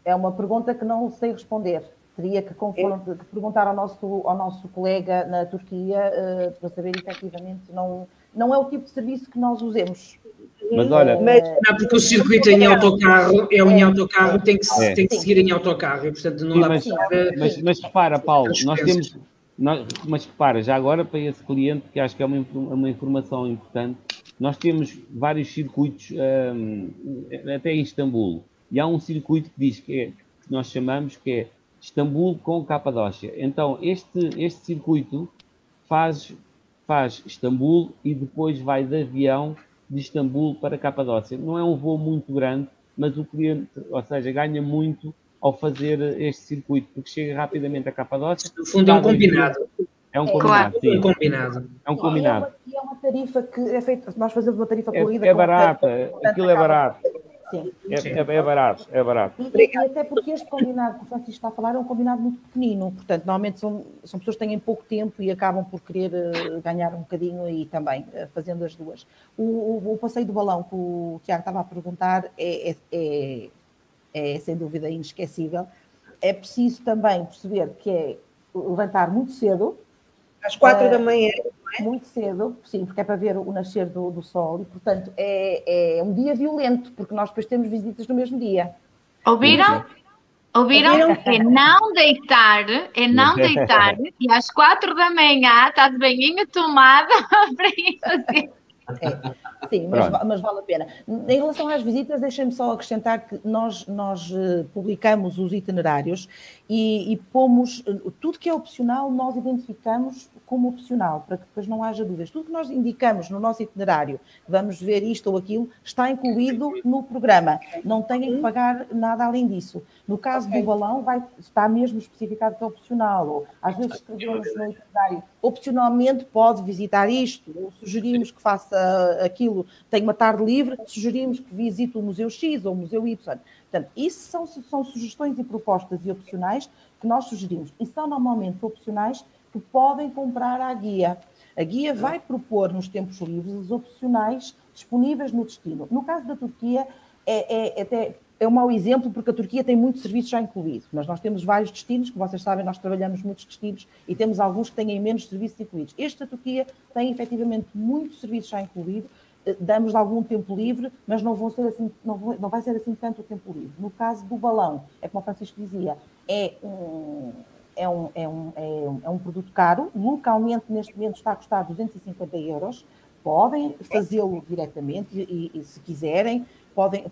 É uma pergunta que não sei responder. Teria que perguntar ao nosso colega na Turquia para saber efetivamente. Não é o tipo de serviço que nós usemos. Mas olha... Não, porque o circuito em autocarro é em autocarro, tem que seguir em autocarro. E, portanto, não dá mas repara, Paulo, nós temos... Mas repara, já agora para esse cliente, que acho que é uma informação importante, nós temos vários circuitos, até em Istambul, e há um circuito que diz que nós chamamos que é Istambul com Capadócia. Então, este circuito faz Istambul e depois vai de avião de Istambul para Capadócia. Não é um voo muito grande, mas o cliente, ou seja, ganha muito ao fazer este circuito, porque chega rapidamente a Capadócia. No fundo é um combinado. É um combinado, sim. É um combinado. E é uma tarifa que é feita, nós fazemos uma tarifa corrida. É barata, aquilo é barato. Sim. É barato. E até porque este combinado que o Francisco está a falar é um combinado muito pequenino, portanto, normalmente são pessoas que têm pouco tempo e acabam por querer ganhar um bocadinho e também fazendo as duas. O passeio do balão que o Tiago estava a perguntar é sem dúvida inesquecível. É preciso também perceber que é levantar muito cedo. Às 4 da manhã. Muito cedo, sim, porque é para ver o nascer do sol e, portanto, é um dia violento, porque nós depois temos visitas no mesmo dia. Ouviram? É não deitar e às 4 da manhã está de banhinho tomada para ir fazer. Sim, mas vale a pena. Em relação às visitas, deixem-me só acrescentar que nós publicamos os itinerários e pomos tudo que é opcional, nós identificamos como opcional, para que depois não haja dúvidas. Tudo que nós indicamos no nosso itinerário, vamos ver isto ou aquilo, está incluído no programa. Não têm que pagar nada além disso. No caso do balão, está mesmo especificado que é opcional. Ou, às vezes escrevemos no itinerário, opcionalmente pode visitar isto, ou sugerimos que faça aquilo, tem uma tarde livre, sugerimos que visite o Museu X ou o Museu Y. Portanto, isso são sugestões e propostas e opcionais que nós sugerimos. E são normalmente opcionais que podem comprar à guia. A guia vai propor nos tempos livres os opcionais disponíveis no destino. No caso da Turquia, é um mau exemplo, porque a Turquia tem muitos serviços já incluídos, mas nós temos vários destinos, como vocês sabem, nós trabalhamos muitos destinos e temos alguns que têm menos serviços incluídos. Este da Turquia tem efetivamente muitos serviços já incluídos, damos algum tempo livre, mas não vai ser assim tanto o tempo livre. No caso do balão, é como o Francisco dizia, é um produto caro, localmente neste momento está a custar 250 euros, podem fazê-lo diretamente e se quiserem,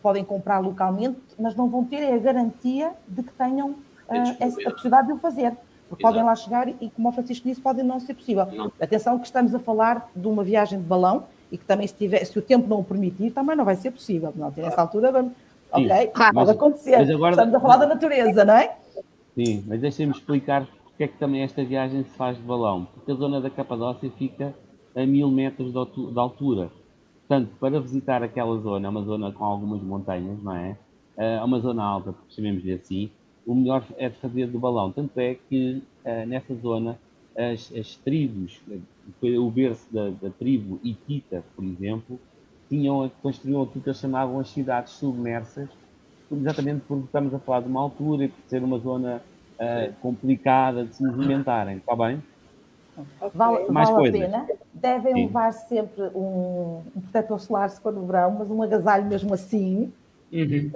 podem comprar localmente, mas não vão ter a garantia de que tenham a possibilidade de o fazer. Porque podem lá chegar e, como o Francisco disse, pode não ser possível. Atenção que estamos a falar de uma viagem de balão e que também, se o tempo não o permitir, também não vai ser possível. Não, nessa altura, vamos... Ok? Pode acontecer. Agora, estamos a falar da natureza, não é? Sim, mas deixem-me explicar porque é que também esta viagem se faz de balão. Porque a zona da Capadócia fica a 1000 metros de altura. Portanto, para visitar aquela zona, é uma zona com algumas montanhas, não é? É uma zona alta, chamemos-lhe assim. O melhor é de fazer do balão. Tanto é que nessa zona as tribos, o berço da tribo Hitita, por exemplo, construíam aquilo que eles chamavam as cidades submersas, exatamente porque estamos a falar de uma altura e por ser uma zona complicada de se movimentarem. Está bem? Vale a pena. Devem levar sempre um protetor solar se for no verão, mas um agasalho mesmo assim. Uhum.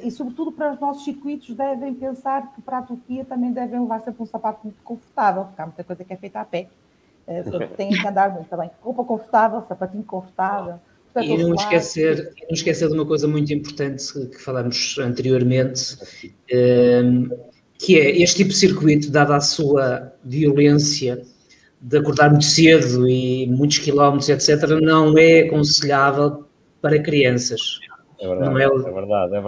E sobretudo para os nossos circuitos devem pensar que para a Turquia também devem levar sempre um sapato muito confortável, porque há muita coisa que é feita a pé Têm que andar muito também. Roupa confortável, sapatinho confortável. E não esquecer de uma coisa muito importante que falamos anteriormente, que é este tipo de circuito, dada a sua violência de acordar muito cedo e muitos quilómetros, etc., não é aconselhável para crianças. É verdade, é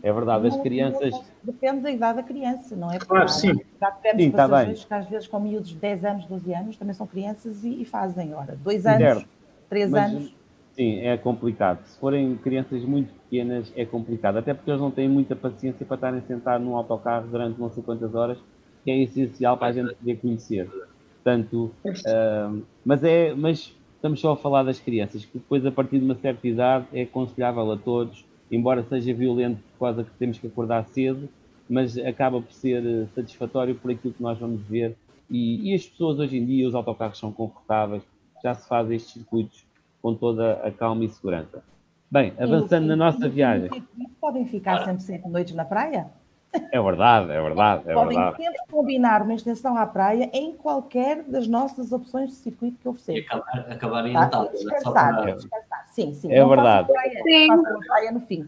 verdade. As crianças... Depende da idade da criança, não é? Claro, sim. Já tivemos passageiros que às vezes com miúdos de 10 anos, 12 anos, também são crianças e fazem, 2 anos, 3 anos. Sim, é complicado. Se forem crianças muito pequenas, é complicado. Até porque eles não têm muita paciência para estarem sentados num autocarro durante não sei quantas horas, que é essencial para a gente poder conhecer. Portanto, mas estamos só a falar das crianças, que depois, a partir de uma certa idade, é aconselhável a todos, embora seja violento por causa que temos que acordar cedo, mas acaba por ser satisfatório por aquilo que nós vamos ver. E as pessoas hoje em dia, os autocarros são confortáveis, já se fazem estes circuitos com toda a calma e segurança. Bem, avançando na nossa viagem... Podem ficar sempre 7 noites na praia? É verdade. Podem sempre combinar uma extensão à praia em qualquer das nossas opções de circuito que oferecemos. E acabar em Natal. Descansar. Sim. É verdade. Façam praia no fim.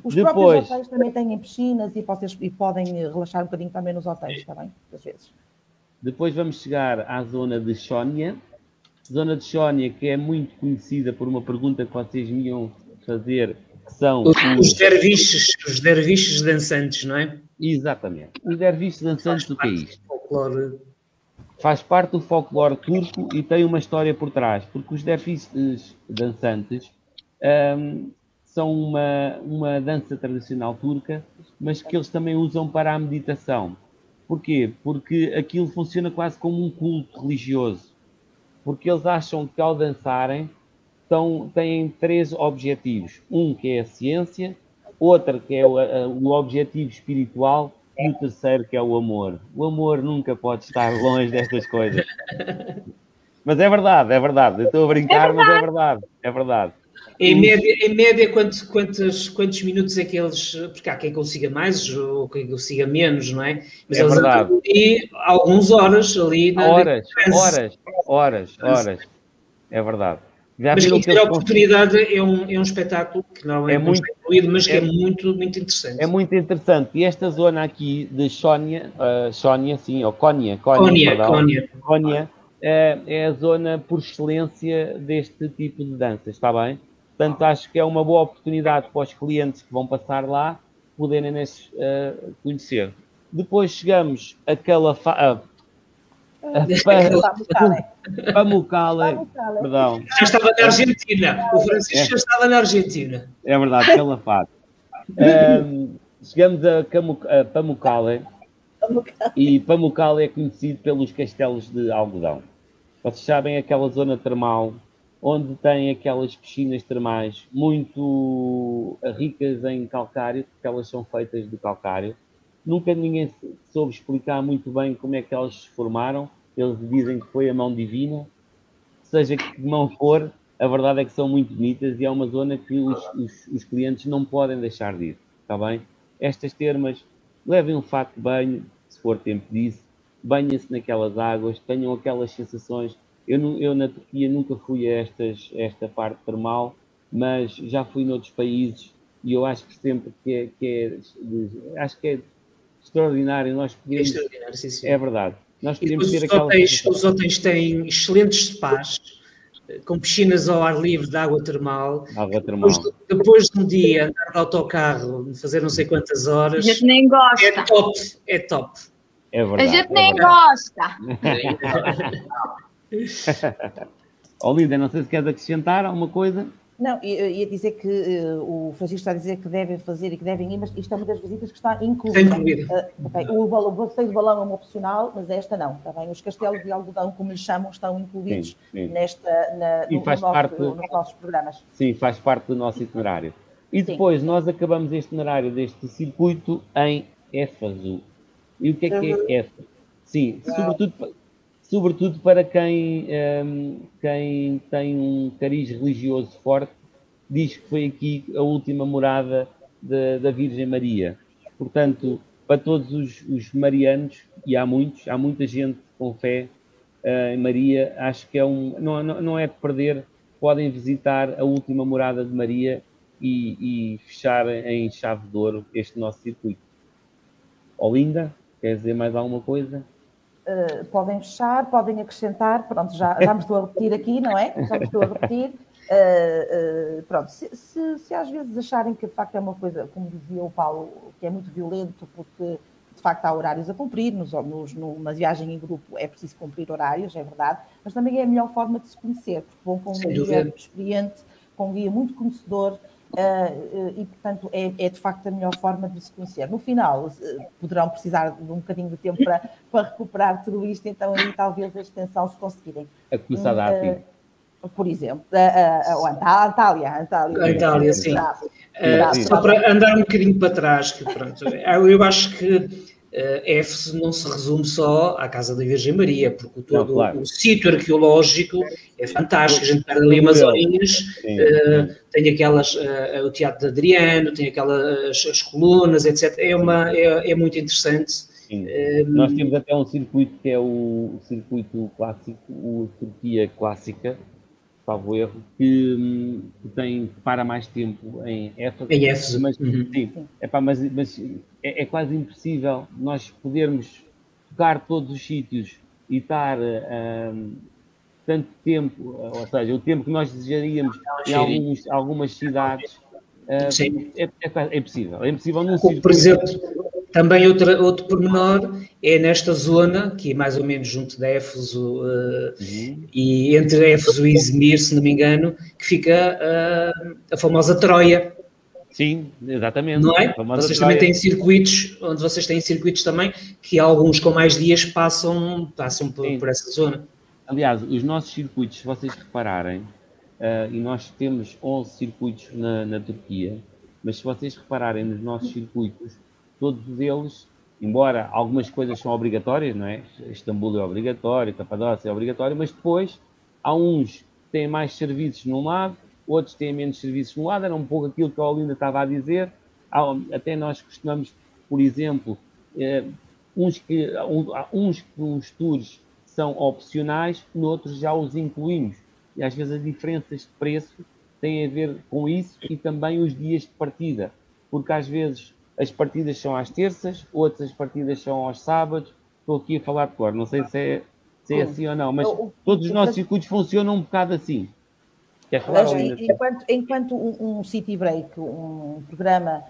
Os próprios hotéis também têm piscinas e podem relaxar um bocadinho também nos hotéis, está bem? Às vezes. Depois vamos chegar à zona de Xónia. Zona de Xónia, que é muito conhecida por uma pergunta que vocês me iam fazer, que são... Os derviches dançantes, não é? Exatamente. Os derviches dançantes, o que é isto? Folclore. Faz parte do folclore turco e tem uma história por trás, porque os derviches dançantes são uma dança tradicional turca, mas que eles também usam para a meditação. Porquê? Porque aquilo funciona quase como um culto religioso. Porque eles acham que ao dançarem têm 3 objetivos. Um que é a ciência, outro que é o objetivo espiritual e o terceiro que é o amor. O amor nunca pode estar longe destas coisas. Mas é verdade. Eu estou a brincar, mas é verdade. Em média quantos minutos é que eles... Porque há quem consiga mais ou quem consiga menos, não é? Mas é verdade. E algumas horas ali... Horas. É verdade. Mas quem ter a oportunidade é um espetáculo que não é muito incluído, mas que é muito, muito interessante. É muito interessante. E esta zona aqui de Xónia, Konya, é a zona por excelência deste tipo de danças, está bem? Portanto, acho que é uma boa oportunidade para os clientes que vão passar lá poderem conhecer. Depois chegamos a Pamukkale. Perdão. Já estava na Argentina. O Francisco já estava na Argentina. É verdade, Calafate. Chegamos a Pamukkale. E Pamukkale é conhecido pelos castelos de algodão. Vocês sabem, aquela zona termal onde tem aquelas piscinas termais muito ricas em calcário, porque elas são feitas de calcário. Nunca ninguém soube explicar muito bem como é que elas se formaram. Eles dizem que foi a mão divina. Seja que mão for, a verdade é que são muito bonitas e é uma zona que os clientes não podem deixar de ir. Está bem? Estas termas, levem um fato de banho, se for tempo disso, banhem-se naquelas águas, tenham aquelas sensações. Eu na Turquia nunca fui a esta parte termal, mas já fui noutros países e eu acho que sempre que é extraordinário. Nós podemos, extraordinário, sim. É verdade. Nós podemos ter os hotéis têm excelentes spas, com piscinas ao ar livre de água termal. Depois de um dia andar de autocarro, fazer não sei quantas horas. A gente nem gosta. É top. É verdade. A gente nem gosta. Linda, não sei se queres acrescentar alguma coisa. Não, eu ia dizer que o Francisco está a dizer que devem fazer e que devem ir, mas isto é uma das visitas que está incluída. O passeio de balão é uma opcional, mas esta não. Está bem? Os castelos de algodão, como lhes chamam, estão incluídos nos nossos programas. Sim, faz parte do nosso itinerário. E depois nós acabamos este itinerário deste circuito em Éfaso. E o que é Éfaso? Sim, sobretudo para quem tem um cariz religioso forte, diz que foi aqui a última morada da Virgem Maria. Portanto, para todos os marianos, e há muita gente com fé em Maria, acho que não é de perder. Podem visitar a última morada de Maria e fechar em chave de ouro este nosso circuito. Olinda, quer dizer mais alguma coisa? Podem fechar, podem acrescentar, pronto, já me estou a repetir aqui, não é? Já me estou a repetir. Pronto, se às vezes acharem que de facto é uma coisa, como dizia o Paulo, que é muito violento, porque de facto há horários a cumprir, numa viagem em grupo é preciso cumprir horários, é verdade, mas também é a melhor forma de se conhecer, porque vão com um guia experiente, com um guia muito conhecedor, e portanto é de facto a melhor forma de se conhecer. No final poderão precisar de um bocadinho de tempo para recuperar tudo isto, então aí talvez a extensão, se conseguirem. A começar da Arte. Por exemplo, a Antália, sim. Só para andar um bocadinho para trás, que pronto, eu acho que Éfeso não se resume só à Casa da Virgem Maria, porque o sítio arqueológico é fantástico, a gente perde ali umas horinhas, tem aquelas, o Teatro de Adriano, tem aquelas as colunas, etc. É muito interessante. Nós temos até um circuito que é o circuito clássico, o Turquia Clássica, salvo erro, que para mais tempo em Éfeso. Em Éfeso. Mas, mas é quase impossível nós podermos tocar todos os sítios e estar tanto tempo, ou seja, o tempo que nós desejaríamos em algumas cidades, é impossível. É impossível num circuito. Por exemplo, também outro pormenor é nesta zona, que é mais ou menos junto de Éfeso, e entre Éfeso e Izmir, se não me engano, que fica a famosa Troia. Sim, exatamente. Não é? Vocês também têm circuitos, onde vocês têm circuitos também, que alguns com mais dias passam por essa zona. Aliás, os nossos circuitos, se vocês repararem, e nós temos 11 circuitos na Turquia, mas se vocês repararem nos nossos circuitos, todos eles, embora algumas coisas são obrigatórias, não é? Istambul é obrigatório, Capadócia é obrigatório, mas depois há uns que têm mais serviços num lado, outros têm menos serviços num lado, era um pouco aquilo que a Olinda estava a dizer. Até nós costumamos, por exemplo, uns que os tours são opcionais, noutros já os incluímos. E às vezes as diferenças de preço têm a ver com isso e também os dias de partida, porque às vezes as partidas são às terças, outras partidas são aos sábados. Estou aqui a falar de cor, não sei se é assim ou não, mas todos os nossos circuitos funcionam um bocado assim. Enquanto um city break, um programa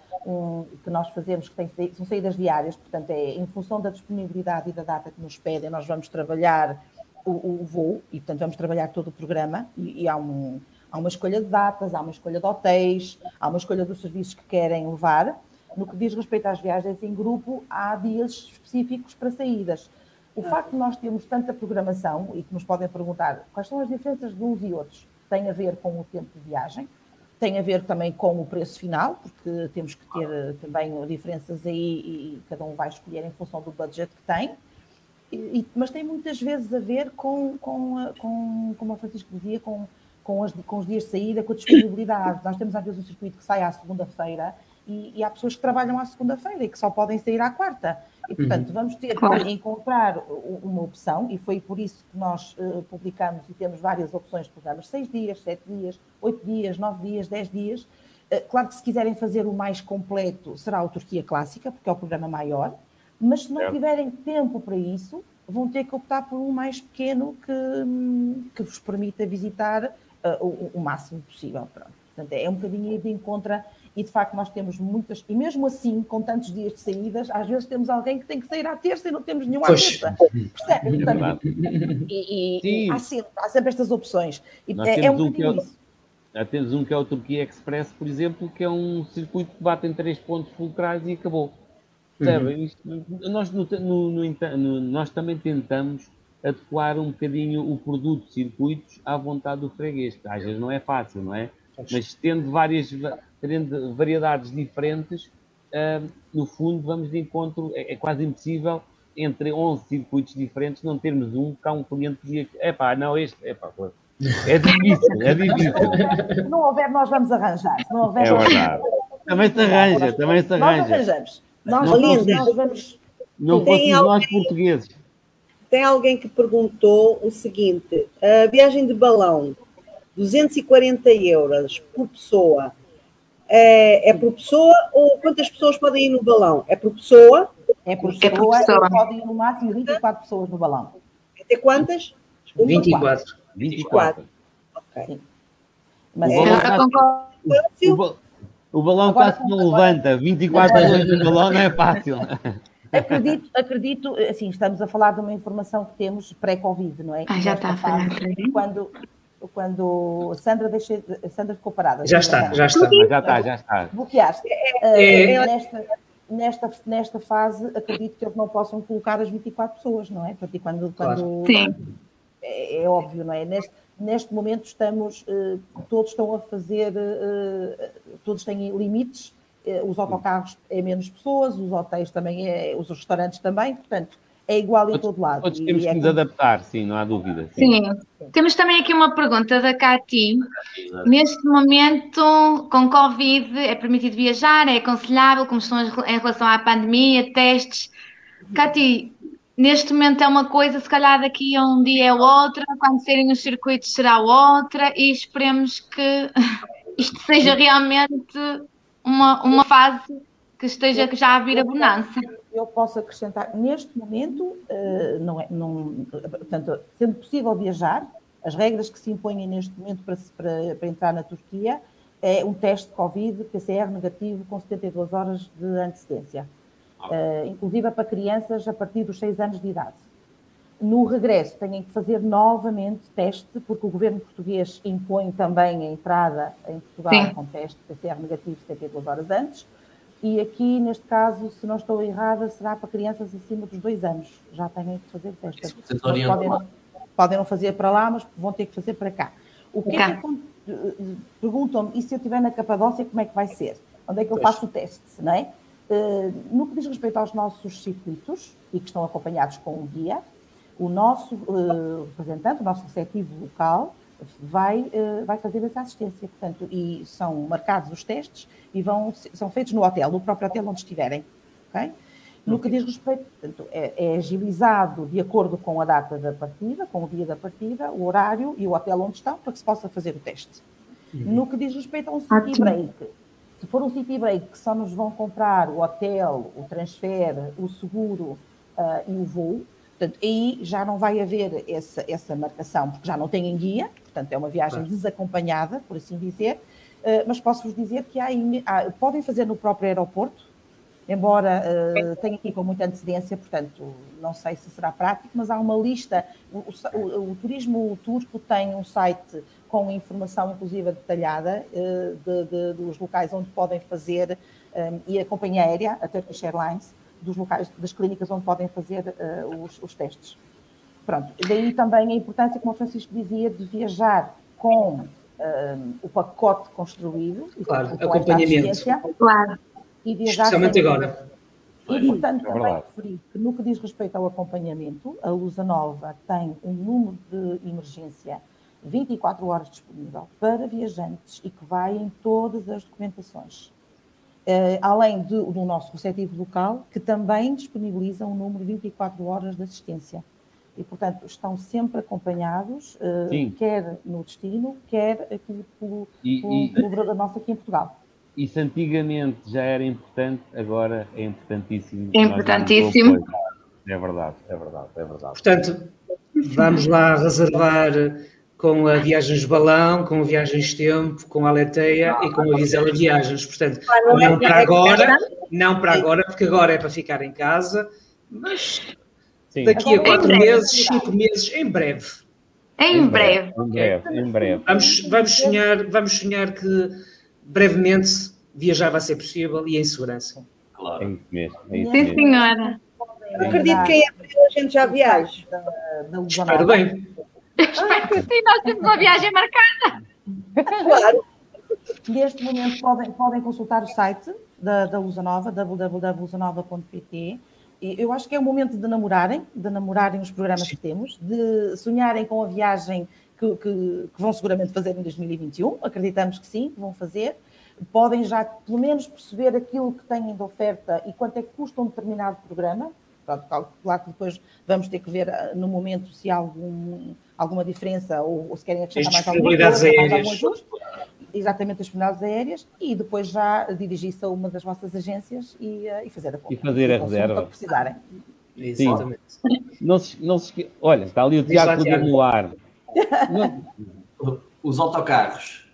que nós fazemos, que são saídas diárias, portanto é em função da disponibilidade e da data que nos pedem, nós vamos trabalhar o voo e portanto vamos trabalhar todo o programa e há uma escolha de datas, há uma escolha de hotéis, há uma escolha dos serviços que querem levar. No que diz respeito às viagens em grupo, há dias específicos para saídas. O facto de nós termos tanta programação e que nos podem perguntar quais são as diferenças de uns e outros, tem a ver com o tempo de viagem, tem a ver também com o preço final, porque temos que ter também diferenças aí e cada um vai escolher em função do budget que tem, mas tem muitas vezes a ver como a Francisco dizia, com os dias de saída, com a disponibilidade. Nós temos às vezes um circuito que sai à segunda-feira e há pessoas que trabalham à segunda-feira e que só podem sair à quarta. E, portanto, vamos ter que encontrar uma opção, e foi por isso que nós publicamos e temos várias opções de programas, 6 dias, 7 dias, 8 dias, 9 dias, 10 dias. Claro que se quiserem fazer o mais completo, será o Turquia Clássica, porque é o programa maior, mas se não tiverem tempo para isso, vão ter que optar por um mais pequeno que vos permita visitar o máximo possível. Pronto. Portanto, é um bocadinho de encontro. E, de facto, nós temos muitas... E mesmo assim, com tantos dias de saídas, às vezes temos alguém que tem que sair à terça e não temos nenhuma à terça. Percebe? Portanto, há sempre estas opções. E é um bocadinho isso. Temos um que é o Turquia Express, por exemplo, que é um circuito que bate em 3 pontos fulcrais e acabou. Percebem? Nós também tentamos adequar um bocadinho o produto de circuitos à vontade do freguês, que às vezes não é fácil, não é? Mas tendo variedades diferentes, no fundo vamos de encontro, é quase impossível entre 11 circuitos diferentes não termos um que há um cliente que dizia é difícil. Se não houver, nós vamos arranjar. Se não houver, é verdade. Também se arranja. Nós arranjamos. Nós vamos... Não fossem nós portugueses. tem alguém que perguntou o seguinte: a viagem de balão, 240 euros por pessoa, é por pessoa ou quantas pessoas podem ir no balão? É por pessoa? É por pessoa, e podem ir no máximo 24 pessoas no balão. Até quantas? 24. 24. Ok. Sim. Mas o balão quase não levanta. 24 pessoas no balão não é fácil. Acredito, assim, estamos a falar de uma informação que temos pré-Covid, não é? Já está a falhar. Quando a Sandra ficou parada. Já está. Já está. Bloqueaste. Nesta fase, acredito que eles não possam colocar as 24 pessoas, não é? Porque Sim. É óbvio, não é? Neste momento todos estão a fazer, todos têm limites, os autocarros é menos pessoas, os hotéis também, os restaurantes também, portanto, é igual em todo lado. Todos temos que nos adaptar, sim, não há dúvida. Sim. Temos também aqui uma pergunta da Cati. Neste momento, com Covid, é permitido viajar? É aconselhável? Como estão em relação à pandemia, testes? Cati, neste momento é uma coisa, se calhar daqui a um dia é outra, quando serem os circuitos será outra, e esperemos que isto seja realmente uma fase que esteja já a vir a bonança. Eu posso acrescentar, neste momento, portanto, sendo possível viajar, as regras que se impõem neste momento para entrar na Turquia é um teste de Covid PCR negativo com 72 horas de antecedência, inclusive para crianças a partir dos 6 anos de idade. No regresso, têm que fazer novamente teste, porque o governo português impõe também a entrada em Portugal com teste PCR negativo 72 horas antes. E aqui, neste caso, se não estou errada, será para crianças acima dos 2 anos. Já têm que fazer teste. Podem não fazer para lá, mas vão ter que fazer para cá. O que é que perguntam-me, e se eu estiver na Capadócia, como é que vai ser? Onde é que eu faço o teste, não é? No que diz respeito aos nossos circuitos, e que estão acompanhados com um guia, o nosso representante, o nosso receptivo local, vai fazer essa assistência, portanto, e são marcados os testes e são feitos no hotel, no próprio hotel onde estiverem, ok? No que diz respeito, portanto, é agilizado de acordo com a data da partida, com o dia da partida, o horário e o hotel onde estão, para que se possa fazer o teste. No que diz respeito a um city break, se for um city break que só nos vão comprar o hotel, o transfer, o seguro e o voo, portanto, aí já não vai haver essa marcação, porque já não têm guia, portanto, é uma viagem desacompanhada, por assim dizer, mas posso-vos dizer que podem fazer no próprio aeroporto, embora tenha aqui com muita antecedência, portanto, não sei se será prático, mas há uma lista, o turismo turco tem um site com informação, inclusive, detalhada dos locais onde podem fazer, e a companhia aérea, a Turkish Airlines, dos locais, das clínicas onde podem fazer os testes. Pronto, daí também a importância, como o Francisco dizia, de viajar com o pacote construído. Claro, acompanhamento. Claro. E viajar especialmente agora. E, portanto, também referi que no que diz respeito ao acompanhamento, a Lusa Nova tem um número de emergência 24 horas disponível para viajantes e que vai em todas as documentações. Além do nosso receptivo local, que também disponibiliza um número de 24 horas de assistência. E, portanto, estão sempre acompanhados, quer no destino, quer aqui pelo colaborador nosso aqui em Portugal. Isso antigamente já era importante, agora é importantíssimo. É importantíssimo. É verdade. Portanto, vamos lá reservar com a Viagens Balão, com a Viagens Tempo, com a Aleteia e com a Vizela Viagens. Portanto, não para agora, porque agora é para ficar em casa, mas daqui a 4 meses, 5 meses, em breve. Em breve. Vamos sonhar que brevemente viajar vai ser possível e em segurança. Claro. É isso mesmo. Sim, senhora. Eu acredito que em abril a gente já viaja. Espero bem. Espero que sim, nós temos uma viagem marcada. Claro. Neste momento podem consultar o site da Lusa Nova, www.lusanova.pt. E eu acho que é o momento de namorarem os programas que temos, de sonharem com a viagem que vão seguramente fazer em 2021. Acreditamos que sim, que vão fazer. Podem já, pelo menos, perceber aquilo que têm de oferta e quanto é que custa um determinado programa. Pronto, claro que depois vamos ter que ver no momento se há alguma diferença ou se querem acrescentar mais alguma coisa, mais algum ajuste. Exatamente, as disponibilidades aéreas, e depois já dirigir-se a uma das vossas agências e fazer a compra. E fazer a reserva. Quando precisarem. Exatamente. Olha, está ali o Tiago no ar. Os autocarros,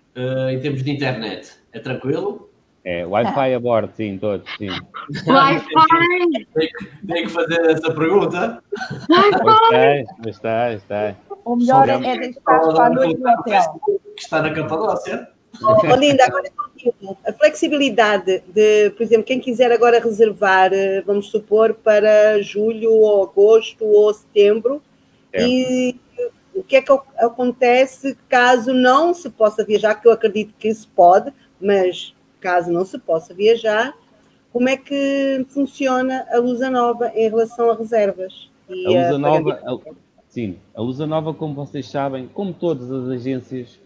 em termos de internet, é tranquilo? É, Wi-Fi a bordo, sim, todos, sim. Wi-Fi! Tem que fazer essa pergunta. Mas está. O melhor é deixar para a noite no hotel. Que está na Capadócia. Linda, agora contigo. A flexibilidade de, por exemplo, quem quiser agora reservar, vamos supor, para julho, ou agosto, ou setembro, e o que é que acontece caso não se possa viajar, que eu acredito que se pode, mas caso não se possa viajar, como é que funciona a Lusa Nova em relação a reservas? A Lusa Nova, como vocês sabem, como todas as agências,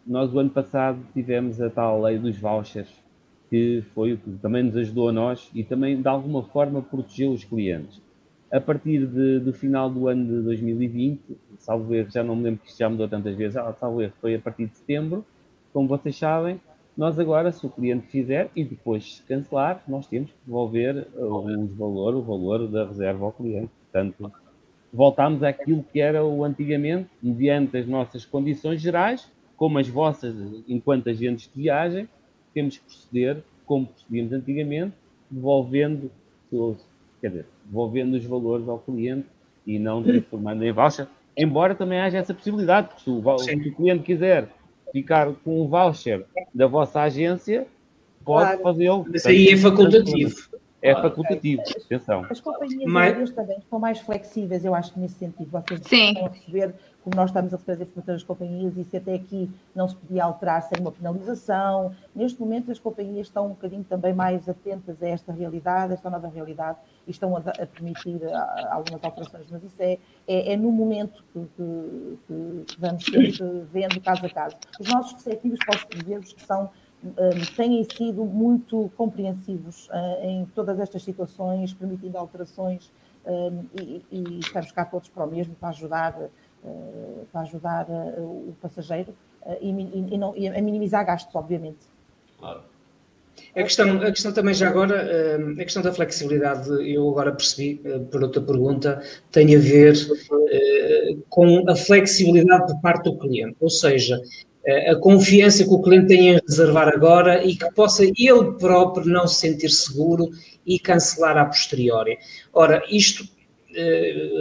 nós o ano passado tivemos a tal lei dos vouchers, que foi o que também nos ajudou a nós e também de alguma forma protegeu os clientes. A partir do final do ano de 2020, salvo erro, já não me lembro que isto já mudou tantas vezes, salvo erro, foi a partir de setembro, como vocês sabem, nós agora, se o cliente fizer e depois cancelar, nós temos que devolver o valor da reserva ao cliente. Portanto, voltámos àquilo que era o antigamente, mediante as nossas condições gerais, como as vossas, enquanto agentes de viagem, temos que proceder como procedíamos antigamente, devolvendo os valores ao cliente e não transformando em voucher. Embora também haja essa possibilidade, porque se o cliente quiser ficar com um voucher da vossa agência, pode fazê-lo. Mas aí é facultativo. É facultativo, atenção. As companhias aéreas também são mais flexíveis, eu acho que nesse sentido. Vocês estão a perceber como nós estamos a receber as informações das companhias e se até aqui não se podia alterar sem uma penalização. Neste momento as companhias estão um bocadinho também mais atentas a esta realidade, esta nova realidade, e estão a permitir algumas alterações, mas isso é no momento que vamos vendo caso a caso. Os nossos receptivos, posso dizer-vos que têm sido muito compreensivos em todas estas situações, permitindo alterações, e estamos cá todos para o mesmo, para ajudar o passageiro e a minimizar gastos, obviamente. Claro. A questão também já agora, a questão da flexibilidade, eu agora percebi, por outra pergunta, tem a ver com a flexibilidade por parte do cliente, ou seja, a confiança que o cliente tem em reservar agora e que possa ele próprio não se sentir seguro e cancelar a posteriori. Ora, isto,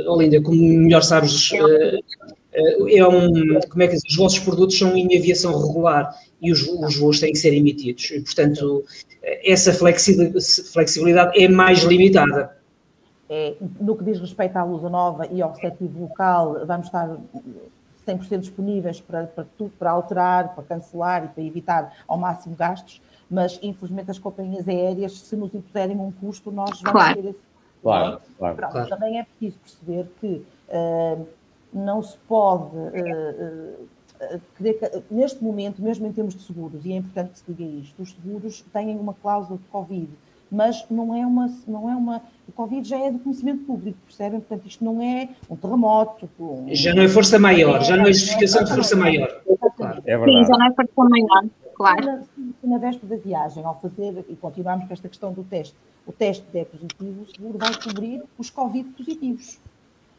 Olinda, como melhor sabes, como é que os vossos produtos são em aviação regular e os voos têm que ser emitidos. E, portanto, essa flexibilidade é mais limitada. No que diz respeito à Lusa Nova e ao receptivo local, vamos estar 100% disponíveis para alterar, para cancelar e para evitar ao máximo gastos, mas infelizmente as companhias aéreas, se nos impuserem um custo, nós vamos ter esse... Claro. Também é preciso perceber que não se pode neste momento, mesmo em termos de seguros, e é importante que se diga isto, os seguros têm uma cláusula de Covid, mas não é uma... O Covid já é do conhecimento público, percebem? Portanto, isto não é um terremoto. Já não é força maior, já não é justificação de força maior. Claro. É verdade. Sim, já não é força maior, claro. Se na véspera da viagem, ao fazer, e continuarmos com esta questão do teste, o teste é positivo, o seguro vai cobrir os Covid positivos.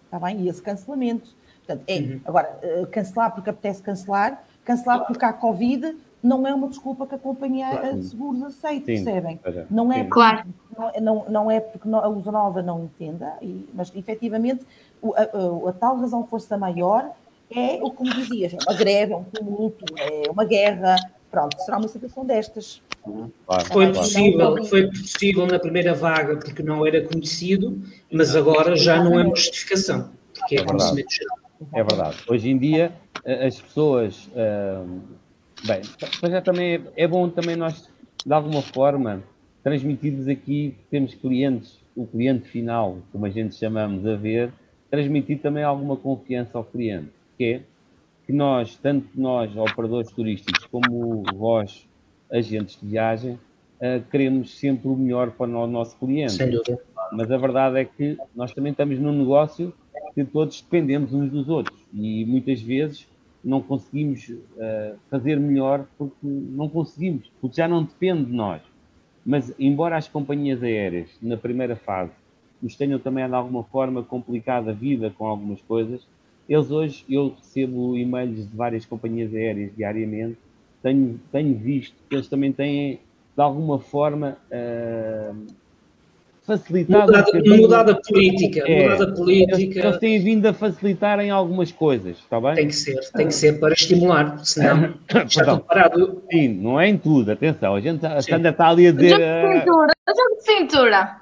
Está bem? E esse cancelamento. Portanto, agora, cancelar porque apetece cancelar porque há Covid, não é uma desculpa que a companhia de seguros aceite, percebem? Não é, claro. Não é porque a Lusa Nova não entenda, mas efetivamente a tal razão de força maior é, como dizias, é uma greve, é um tumulto, é uma guerra, pronto, será uma situação destas. Foi possível na primeira vaga porque não era conhecido, mas agora já não é uma justificação, porque é conhecimento geral. É verdade. Hoje em dia as pessoas... Bem, já também é bom também nós, de alguma forma, transmitirmos aqui, temos clientes, o cliente final, como a gente chamamos a ver, transmitir também alguma confiança ao cliente, que é que nós, tanto nós, operadores turísticos, como vós, agentes de viagem, queremos sempre o melhor para o nosso cliente. Sem dúvida. mas a verdade é que nós também estamos num negócio que todos dependemos uns dos outros e muitas vezes não conseguimos fazer melhor porque não conseguimos, porque já não depende de nós. Mas, embora as companhias aéreas, na primeira fase, nos tenham também, de alguma forma, complicado a vida com algumas coisas, eles hoje, eu recebo e-mails de várias companhias aéreas diariamente, tenho visto que eles também têm, de alguma forma, facilitado... Mudada a política. Eles têm vindo a facilitar em algumas coisas, está bem? Tem que ser para estimular, senão já estou parado. Sim, não é em tudo, atenção, a Sandra está ali a dizer... Jogo de cintura.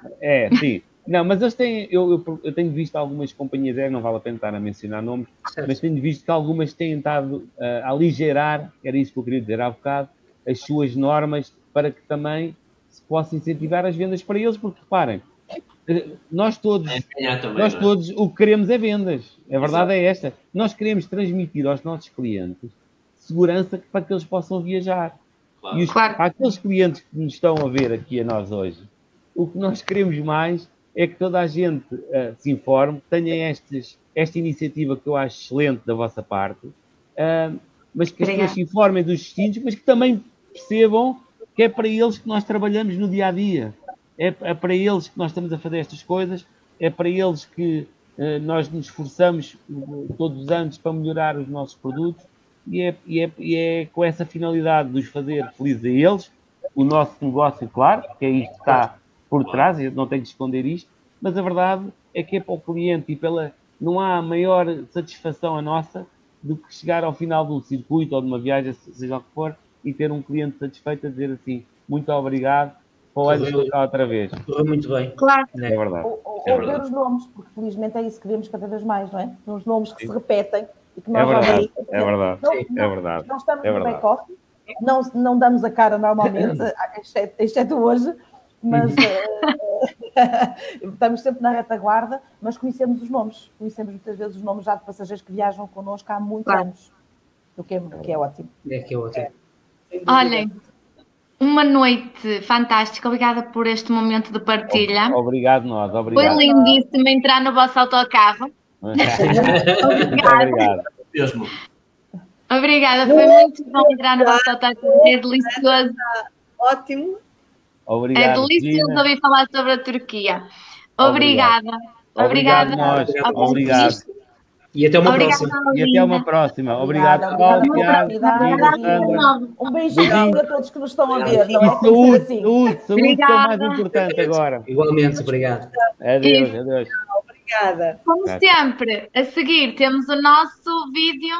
Sim. Não, mas eles têm, eu tenho visto algumas companhias aéreas, não vale a pena estar a mencionar nomes, mas tenho visto que algumas têm estado a aligerar, era isso que eu queria dizer há bocado, as suas normas para que também se possa incentivar as vendas para eles, porque reparem, nós todos o que queremos é vendas, a verdade é esta, nós queremos transmitir aos nossos clientes segurança para que eles possam viajar. Claro. E aqueles clientes que nos estão a ver aqui a nós hoje, o que nós queremos mais é que toda a gente se informe, tenha esta iniciativa que eu acho excelente da vossa parte, mas que as pessoas se informem dos destinos, mas que também percebam que é para eles que nós trabalhamos no dia-a-dia. É para eles que nós estamos a fazer estas coisas, é para eles que nós nos esforçamos todos os anos para melhorar os nossos produtos e é com essa finalidade de os fazer felizes a eles, o nosso negócio, claro, que é isto que está por trás, eu não tenho que esconder isto, mas a verdade é que é para o cliente e não há maior satisfação a nossa do que chegar ao final de um circuito ou de uma viagem, seja o que for, e ter um cliente satisfeito a dizer assim, muito obrigado, pode explicar outra vez. Correu muito bem. Claro. É verdade. Ou ver os nomes, porque felizmente é isso que vemos cada vez mais, não é? Os nomes que se repetem e que nós é verdade. Nós estamos no back-office, não damos a cara normalmente, exceto hoje, mas estamos sempre na retaguarda, mas conhecemos os nomes. Conhecemos muitas vezes os nomes já de passageiros que viajam connosco há muitos anos. O que é ótimo. Olhem, uma noite fantástica. Obrigada por este momento de partilha. Obrigado nós. Obrigado. Foi lindíssimo entrar no vosso autocarro. Obrigado. Mesmo. Obrigada, foi muito bom entrar no vosso autocarro. É delicioso. Ótimo. Obrigado, é delicioso ouvir falar sobre a Turquia. Obrigada. Obrigado. E até uma próxima. Obrigado, Paulo. Um beijinho para todos que nos estão a ver. Não é? Saúde, que é o mais importante agora. Igualmente, obrigado. Adeus. Obrigada. Como sempre, a seguir temos o nosso vídeo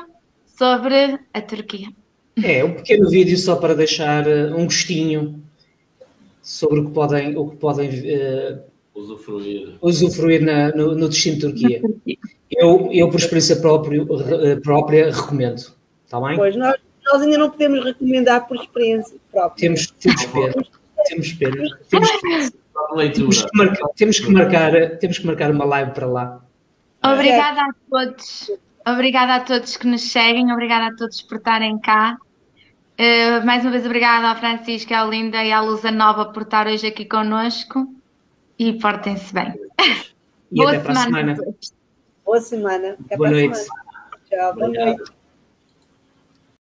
sobre a Turquia. Um pequeno vídeo só para deixar um gostinho sobre o que podem usufruir no destino de Turquia. Eu por experiência própria, recomendo. Está bem? Pois, nós ainda não podemos recomendar por experiência própria. Temos pena. Temos que marcar uma live para lá. Obrigada a todos. Obrigada a todos que nos seguem. Obrigada a todos por estarem cá. Mais uma vez, obrigada ao Francisco, à Linda e à Lusa Nova por estar hoje aqui connosco. E portem-se bem. E até para a semana. Boa semana. Boa noite. Tchau, boa noite.